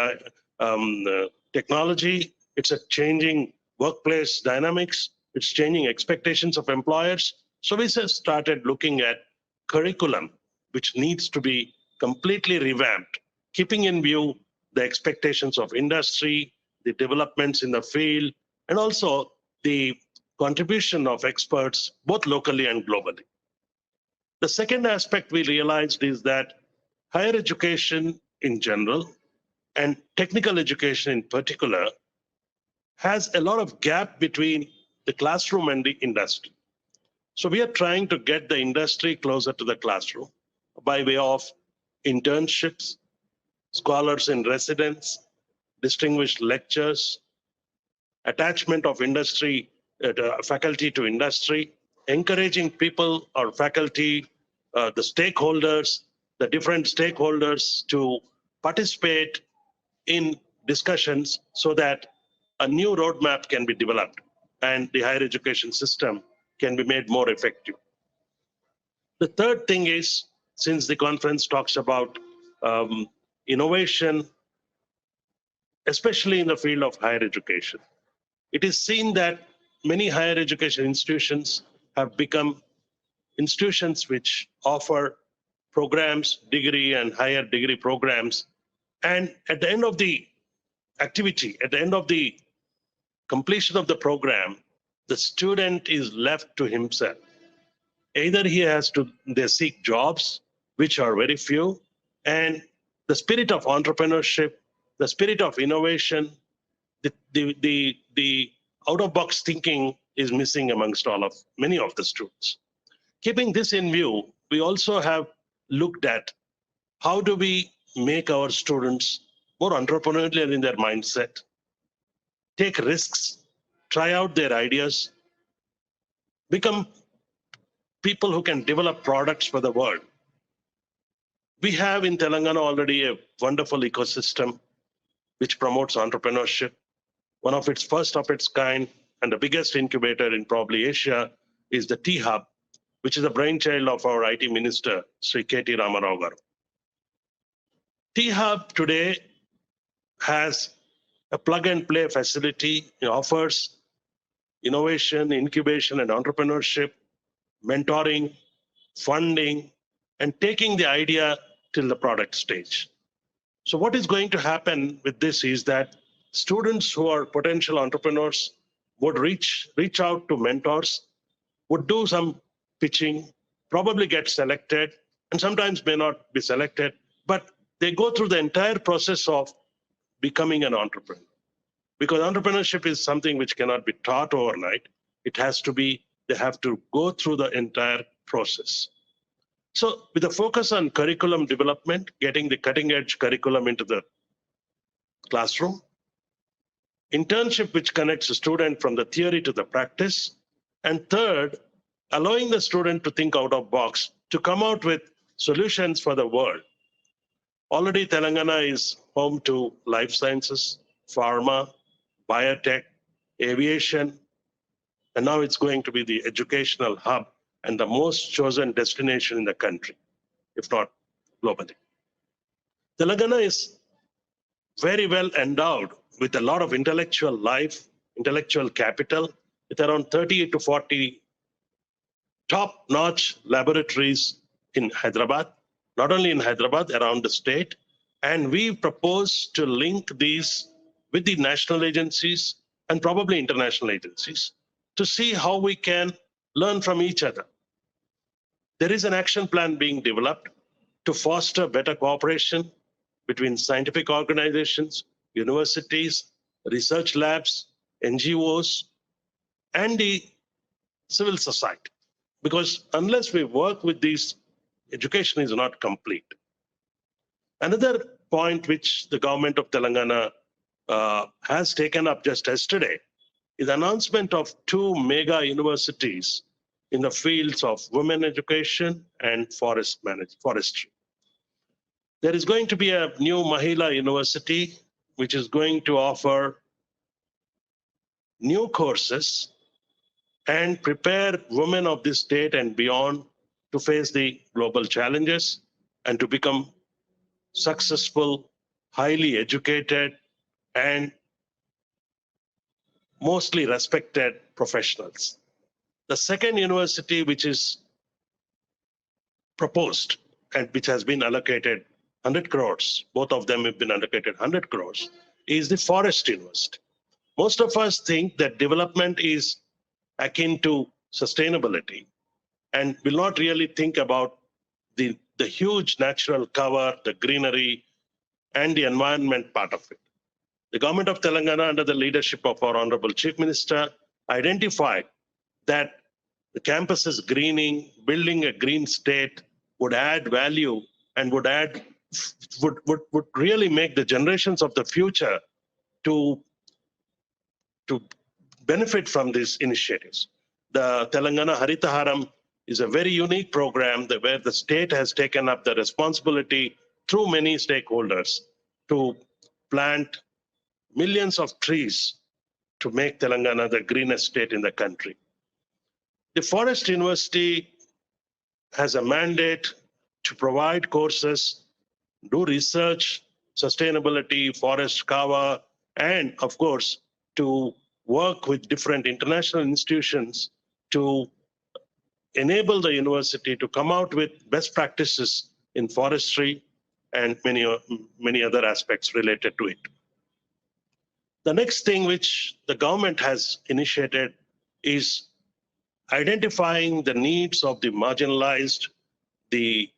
technology, it's a changing workplace dynamics, it's changing expectations of employers. So we just started looking at curriculum, which needs to be completely revamped, keeping in view the expectations of industry, the developments in the field, and also the contribution of experts, both locally and globally. The second aspect we realized is that higher education in general and technical education in particular has a lot of gap between the classroom and the industry. So we are trying to get the industry closer to the classroom by way of internships, scholars in residence, distinguished lectures, attachment of industry, faculty to industry, encouraging people or faculty, the stakeholders, the different stakeholders to participate in discussions so that a new roadmap can be developed and the higher education system can be made more effective. The third thing is, since the conference talks about innovation, especially in the field of higher education, it is seen that many higher education institutions have become institutions which offer programs, degree and higher degree programs. And at the end of the activity, at the end of the completion of the program, the student is left to himself. Either he has to they seek jobs, which are very few, and the spirit of entrepreneurship, the spirit of innovation, the out-of-box thinking is missing amongst many of the students. Keeping this in view, we also have looked at how do we make our students more entrepreneurial in their mindset, take risks, try out their ideas, become people who can develop products for the world. We have in Telangana already a wonderful ecosystem which promotes entrepreneurship. One of its first of its kind and the biggest incubator in probably Asia is the T-Hub, which is the brainchild of our IT minister, Sri K.T. Rama garu. T-Hub today has a plug-and-play facility. It offers innovation, incubation, and entrepreneurship, mentoring, funding, and taking the idea till the product stage. So what is going to happen with this is that students who are potential entrepreneurs would reach out to mentors, would do some pitching, probably get selected, and sometimes may not be selected, but they go through the entire process of becoming an entrepreneur. Because entrepreneurship is something which cannot be taught overnight. It has to be, they have to go through the entire process. So with a focus on curriculum development, getting the cutting edge curriculum into the classroom, internship which connects the student from the theory to the practice, and third, allowing the student to think out of box, to come out with solutions for the world. Already Telangana is home to life sciences, pharma, biotech, aviation, and now it's going to be the educational hub and the most chosen destination in the country, if not globally. Telangana is very well endowed with a lot of intellectual life, intellectual capital, with around 30 to 40 top-notch laboratories in Hyderabad, not only in Hyderabad, around the state. And we propose to link these with the national agencies and probably international agencies to see how we can learn from each other. There is an action plan being developed to foster better cooperation between scientific organizations, universities, research labs, NGOs, and the civil society. Because unless we work with these, education is not complete. Another point which the government of Telangana has taken up just yesterday is the announcement of 2 mega universities in the fields of women education and forestry. There is going to be a new Mahila University, which is going to offer new courses and prepare women of this state and beyond to face the global challenges and to become successful, highly educated, and mostly respected professionals. The second university, which is proposed and which has been allocated 100 crores, both of them have been allocated 100 crores, is the Forest University. Most of us think that development is akin to sustainability and will not really think about the huge natural cover, the greenery, and the environment part of it. The government of Telangana, under the leadership of our Honorable Chief Minister, identified that the campus's greening, building a green state would add value and would really make the generations of the future to benefit from these initiatives. The Telangana Haritaharam is a very unique program where the state has taken up the responsibility through many stakeholders to plant millions of trees to make Telangana the greenest state in the country. The Forest University has a mandate to provide courses, do research, sustainability, forest cover, and of course, to work with different international institutions to enable the university to come out with best practices in forestry and many other aspects related to it. The next thing which the government has initiated is identifying the needs of the marginalized, the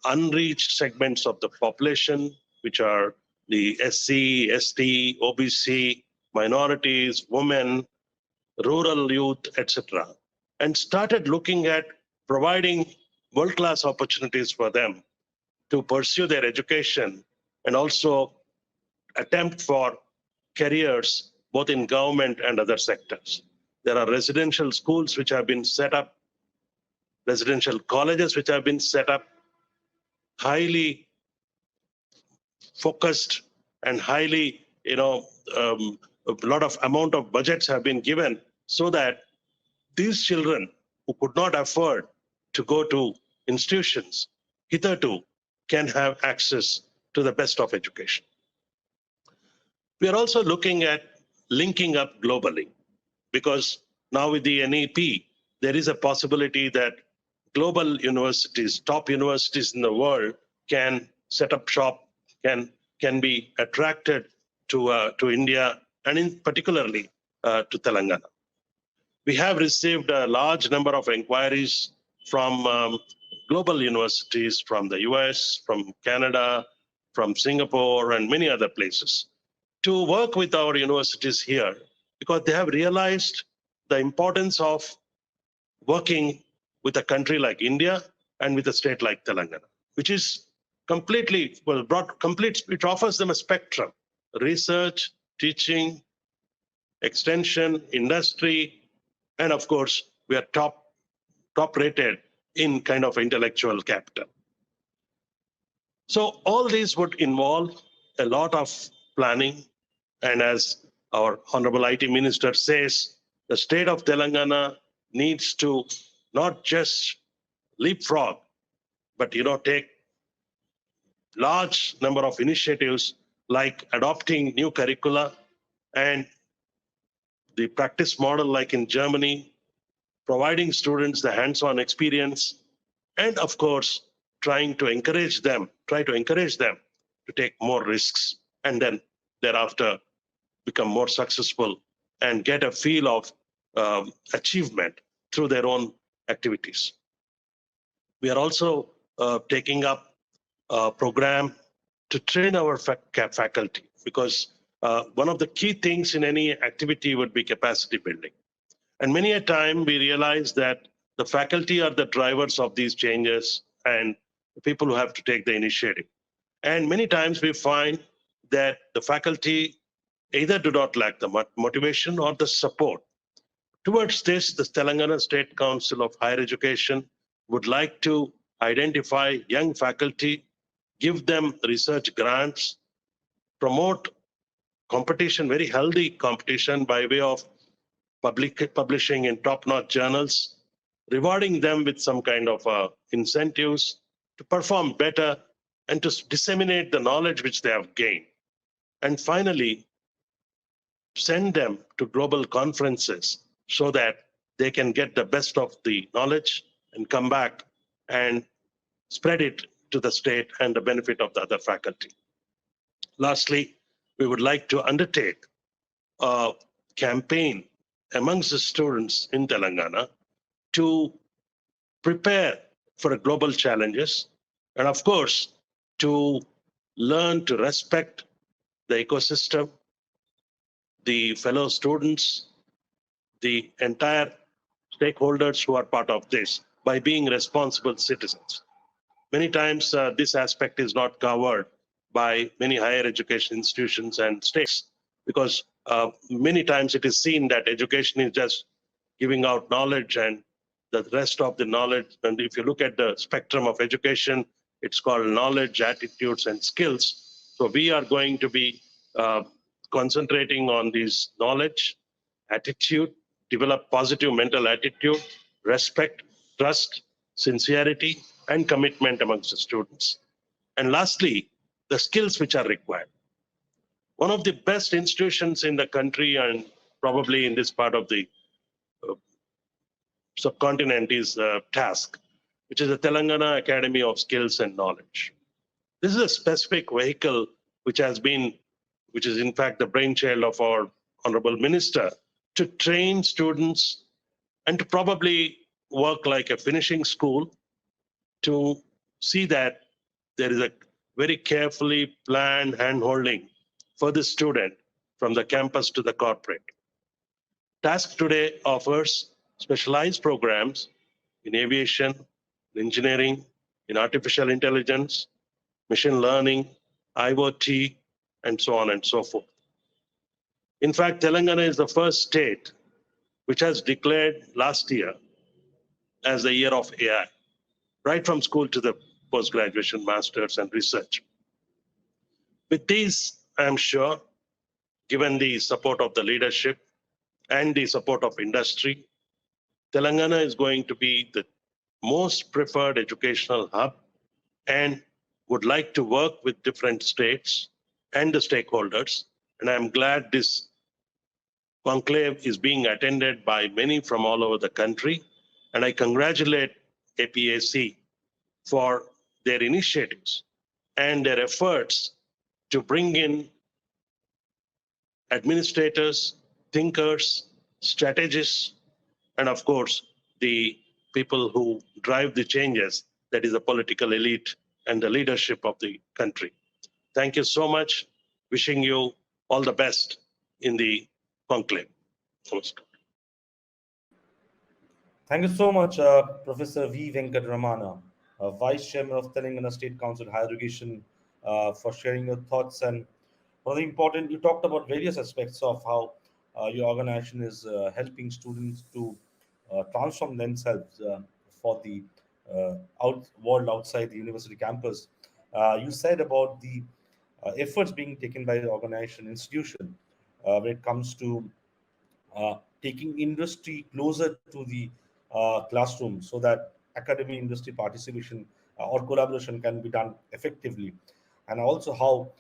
unreached segments of the population, which are the SC, ST, OBC, minorities, women, rural youth, etc., and started looking at providing world-class opportunities for them to pursue their education and also attempt for careers both in government and other sectors. There are residential schools which have been set up, residential colleges which have been set up, highly focused and highly, a lot of amount of budgets have been given so that these children who could not afford to go to institutions hitherto can have access to the best of education. We are also looking at linking up globally, because now with the NEP, there is a possibility that global universities, top universities in the world, can set up shop, can be attracted to India, and in particularly to Telangana. We have received a large number of inquiries from global universities, from the US, from Canada, from Singapore, and many other places, to work with our universities here, because they have realized the importance of working with a country like India and with a state like Telangana, which is completely, well, brought complete, it offers them a spectrum: research, teaching, extension, industry, and of course, we are top rated in kind of intellectual capital. So all these would involve a lot of planning. And as our Honorable IT Minister says, the state of Telangana needs to not just leapfrog, but take large number of initiatives like adopting new curricula and the practice model like in Germany, providing students the hands-on experience, and of course, try to encourage them to take more risks, and then thereafter become more successful and get a feel of achievement through their own activities. We are also taking up a program to train our faculty, because one of the key things in any activity would be capacity building. And many a time we realize that the faculty are the drivers of these changes and the people who have to take the initiative. And many times we find that the faculty either do not lack the motivation or the support. Towards this, the Telangana State Council of Higher Education would like to identify young faculty, give them research grants, promote competition, very healthy competition by way of publishing in top-notch journals, rewarding them with some kind of incentives to perform better and to disseminate the knowledge which they have gained. And finally, send them to global conferences so that they can get the best of the knowledge and come back and spread it to the state and the benefit of the other faculty. Lastly, we would like to undertake a campaign amongst the students in Telangana to prepare for global challenges, and of course, to learn to respect the ecosystem, the fellow students, the entire stakeholders who are part of this, by being responsible citizens. Many times this aspect is not covered by many higher education institutions and states, because many times it is seen that education is just giving out knowledge and the rest of the knowledge. And if you look at the spectrum of education, it's called knowledge, attitudes, and skills. So we are going to be concentrating on these knowledge, attitude, develop positive mental attitude, respect, trust, sincerity, and commitment amongst the students. And lastly, the skills which are required. One of the best institutions in the country and probably in this part of the subcontinent is TASK, which is the Telangana Academy of Skills and Knowledge. This is a specific vehicle which is in fact the brainchild of our Honorable Minister, to train students and to probably work like a finishing school to see that there is a very carefully planned hand-holding for the student from the campus to the corporate. TASK today offers specialized programs in aviation, in engineering, in artificial intelligence, machine learning, IoT, and so on and so forth. In fact, Telangana is the first state which has declared last year as the year of AI, right from school to the post-graduation, masters, and research. With these, I am sure, given the support of the leadership, and the support of industry, Telangana is going to be the most preferred educational hub and would like to work with different states and the stakeholders. And I'm glad this conclave is being attended by many from all over the country. And I congratulate APAC for their initiatives and their efforts to bring in administrators, thinkers, strategists, and of course, the people who drive the changes, that is the political elite and the leadership of the country. Thank you so much. Wishing you all the best in the conclave. Namaskar. Thank you so much, Professor V. Venkataramana, Vice Chairman of Telangana State Council Higher Education, for sharing your thoughts. And one of the important, you talked about various aspects of how your organization is helping students to transform themselves for the world outside the university campus. You said about the efforts being taken by the organization institution when it comes to taking industry closer to the classroom so that academy industry participation or collaboration can be done effectively, and also how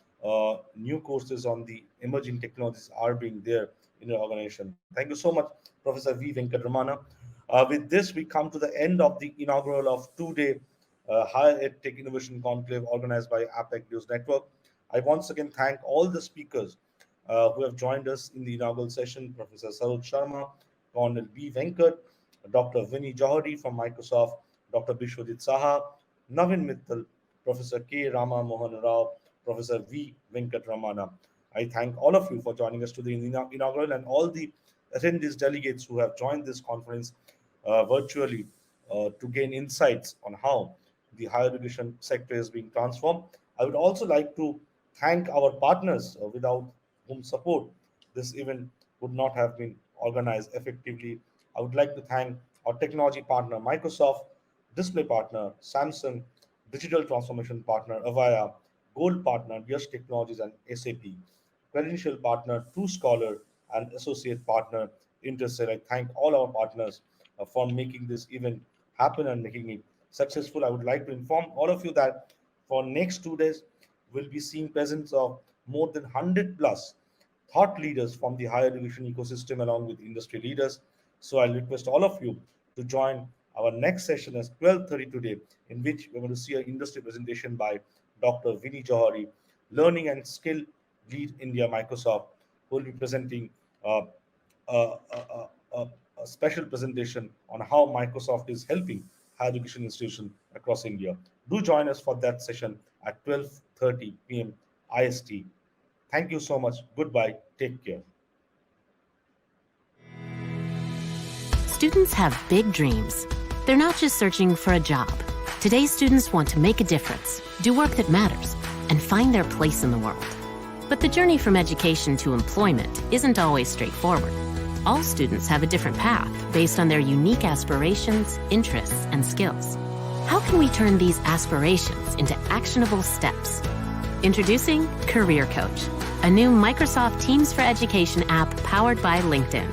new courses on the emerging technologies are being there in your organization. Thank you so much, Professor V. Venkataramana. With this, we come to the end of the inaugural of two-day Higher EdTech Innovation Conclave organized by APAC News Network. I once again thank all the speakers who have joined us in the inaugural session: Professor Saroj Sharma, Colonel B. Venkat, Dr. Vinnie Jauhari from Microsoft, Dr. Biswajit Saha, Navin Mittal, Professor K. Rama Mohana, Professor V. Venkataramana. I thank all of you for joining us today in the inaugural, and all the attendees, delegates who have joined this conference virtually to gain insights on how the higher education sector is being transformed. I would also like to thank our partners without whom support this event would not have been organized effectively. I would like to thank our technology partner, Microsoft, display partner, Samsung, digital transformation partner, Avaya, gold partner, Yash Technologies and SAP, credential partner, True Scholar, and associate partner, Intercell. I thank all our partners for making this event happen and making it successful. I would like to inform all of you that for next 2 days, we'll be seeing presence of more than 100 plus thought leaders from the higher education ecosystem along with industry leaders. So I request all of you to join our next session at 12:30 today, in which we're going to see an industry presentation by Dr. Vinnie Jauhari, Learning and Skill Lead India Microsoft, who will be presenting a special presentation on how Microsoft is helping higher education institutions across India. Do join us for that session at 12:30 p.m. IST. Thank you so much. Goodbye. Take care. Students have big dreams. They're not just searching for a job. Today's students want to make a difference, do work that matters, and find their place in the world. But the journey from education to employment isn't always straightforward. All students have a different path based on their unique aspirations, interests, and skills. How can we turn these aspirations into actionable steps? Introducing Career Coach, a new Microsoft Teams for Education app powered by LinkedIn.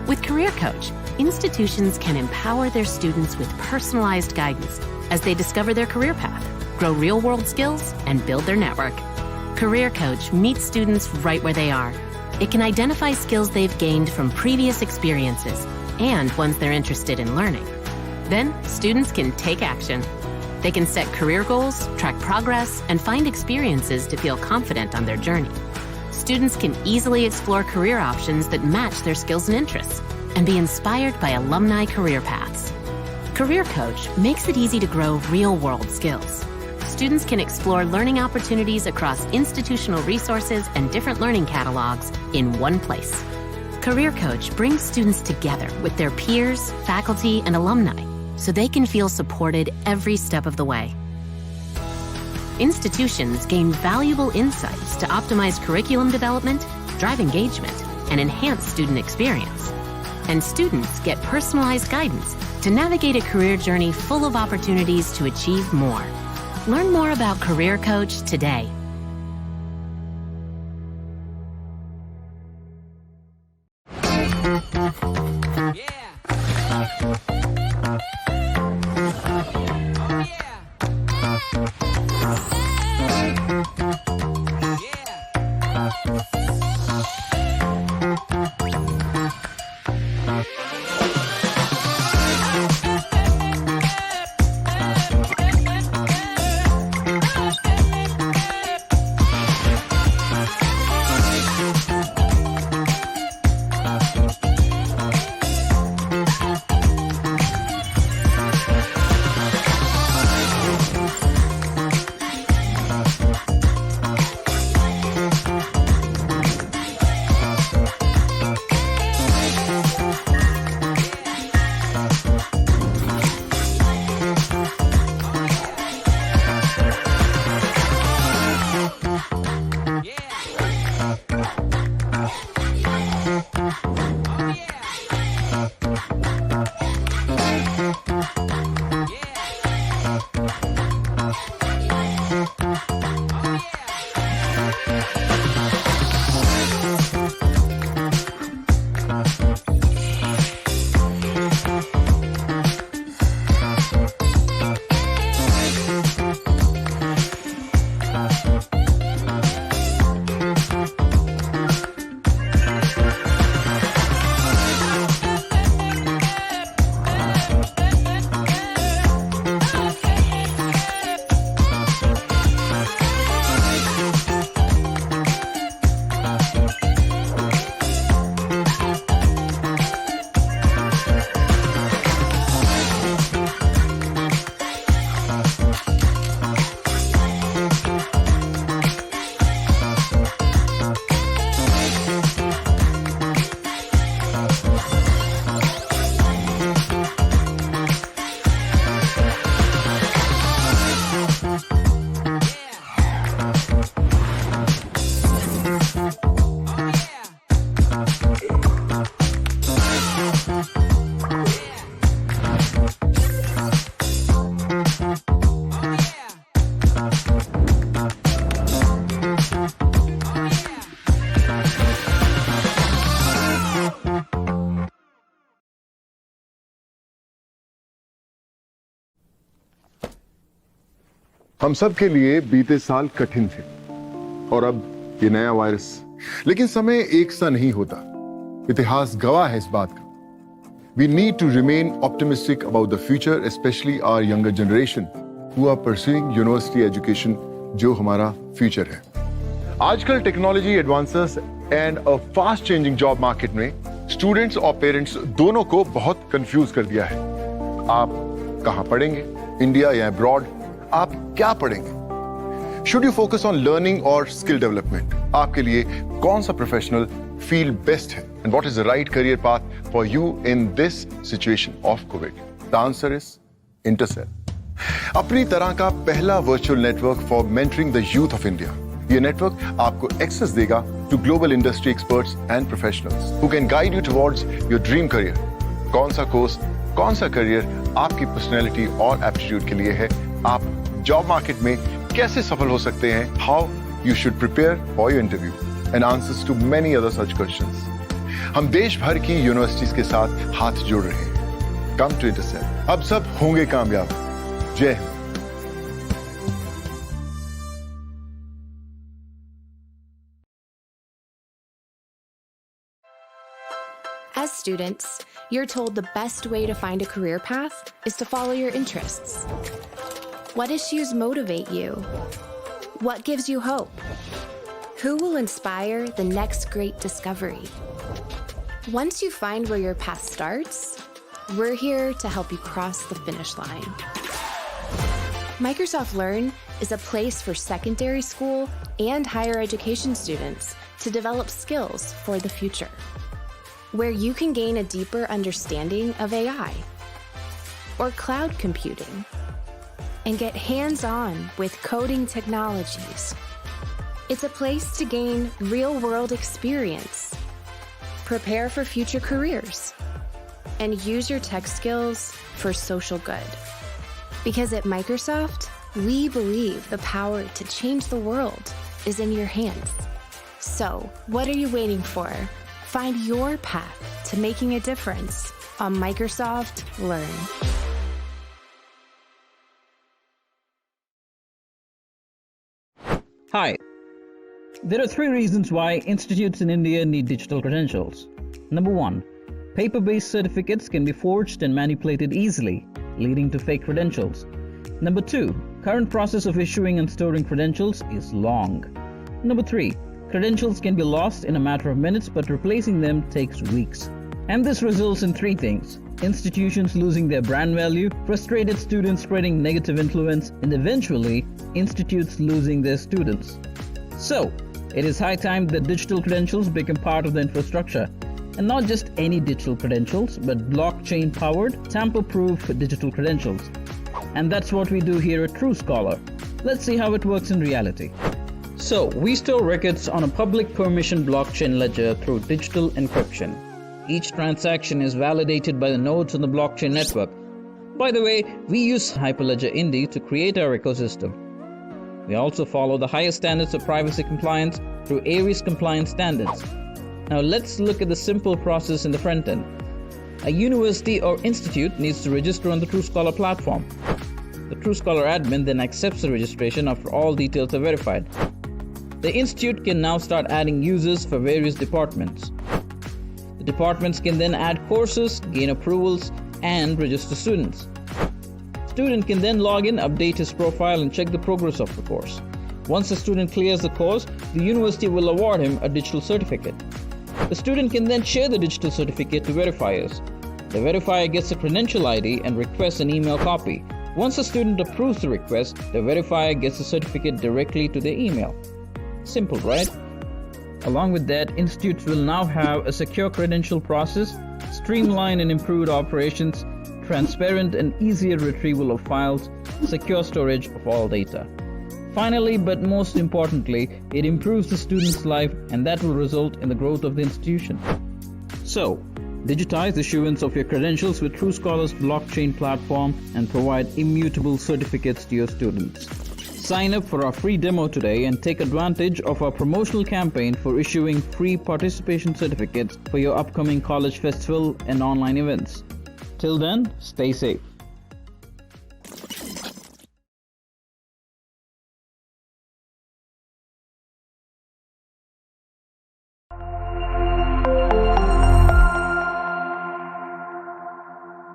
With Career Coach, institutions can empower their students with personalized guidance as they discover their career path, grow real-world skills, and build their network. Career Coach meets students right where they are. It can identify skills they've gained from previous experiences and ones they're interested in learning. Then, students can take action. They can set career goals, track progress, and find experiences to feel confident on their journey. Students can easily explore career options that match their skills and interests and be inspired by alumni career paths. Career Coach makes it easy to grow real-world skills. Students can explore learning opportunities across institutional resources and different learning catalogs in one place. Career Coach brings students together with their peers, faculty, and alumni so they can feel supported every step of the way. Institutions gain valuable insights to optimize curriculum development, drive engagement, and enhance student experience. And students get personalized guidance to navigate a career journey full of opportunities to achieve more. Learn more about Career Coach today. हम सब के लिए बीते साल कठिन थे और अब ये नया वायरस, लेकिन समय एक सा नहीं होता। इतिहास गवाह है इस बात का। We need to remain optimistic about the future, especially our younger generation who are pursuing university education, जो हमारा फ्यूचर है। आजकल technology advances and a fast changing job market में स्टूडेंट्स और पेरेंट्स दोनों को बहुत कंफ्यूज कर दिया है। आप कहां पढ़ेंगे, इंडिया या अब्रॉड? आप क्या पढ़ेंगे? Should you focus on learning और स्किल डेवलपमेंट? आपके लिए कौन सा प्रोफेशनल फील्ड बेस्ट है? And what is the right career path for you in this situation of COVID? The answer is Intercel, अपनी तरह का पहला virtual network for mentoring the youth of India. ये नेटवर्क आपको एक्सेस देगा to global industry experts and professionals who can guide you towards your dream career. कौन सा course, कौन सा करियर आपकी पर्सनैलिटी और एप्टीट्यूड के लिए है? आप जॉब मार्केट में कैसे सफल हो सकते हैं? How you should prepare for your interview and answers to many other such questions. हम देश भर की यूनिवर्सिटीज के साथ हाथ जोड़ रहे हैं। कम टू इंटरसेल, अब सब होंगे कामयाब। जय Hind. As students, you're told the best way to find a career path is to follow your interests. What issues motivate you? What gives you hope? Who will inspire the next great discovery? Once you find where your path starts, we're here to help you cross the finish line. Microsoft Learn is a place for secondary school and higher education students to develop skills for the future, where you can gain a deeper understanding of AI or cloud computing and get hands-on with coding technologies. It's a place to gain real-world experience, prepare for future careers, and use your tech skills for social good. Because at Microsoft, we believe the power to change the world is in your hands. So, what are you waiting for? Find your path to making a difference on Microsoft Learn. Hi. There are 3 reasons why institutes in India need digital credentials. Number 1, paper-based certificates can be forged and manipulated easily, leading to fake credentials. Number 2, current process of issuing and storing credentials is long. Number 3, credentials can be lost in a matter of minutes, but replacing them takes weeks. And this results in 3 things: institutions losing their brand value, frustrated students spreading negative influence, and eventually, institutes losing their students. So, it is high time that digital credentials become part of the infrastructure. And not just any digital credentials, but blockchain-powered, tamper-proof digital credentials. And that's what we do here at TrueScholar. Let's see how it works in reality. So, we store records on a public permission blockchain ledger through digital encryption. Each transaction is validated by the nodes on the blockchain network. By the way, we use Hyperledger Indy to create our ecosystem. We also follow the highest standards of privacy compliance through Aries compliance standards. Now let's look at the simple process in the front end. A university or institute needs to register on the TrueScholar platform. The TrueScholar admin then accepts the registration after all details are verified. The institute can now start adding users for various departments. The departments can then add courses, gain approvals, and register students. Student can then log in, update his profile, and check the progress of the course. Once the student clears the course, the university will award him a digital certificate. The student can then share the digital certificate to verifiers. The verifier gets a credential ID and requests an email copy. Once the student approves the request, the verifier gets the certificate directly to their email. Simple, right? Along with that, institutes will now have a secure credential process, streamlined and improved operations, transparent and easier retrieval of files, secure storage of all data. Finally, but most importantly, it improves the student's life, and that will result in the growth of the institution. So, digitize the issuance of your credentials with TrueScholar's blockchain platform and provide immutable certificates to your students. Sign up for our free demo today and take advantage of our promotional campaign for issuing free participation certificates for your upcoming college festival and online events. Till then, stay safe.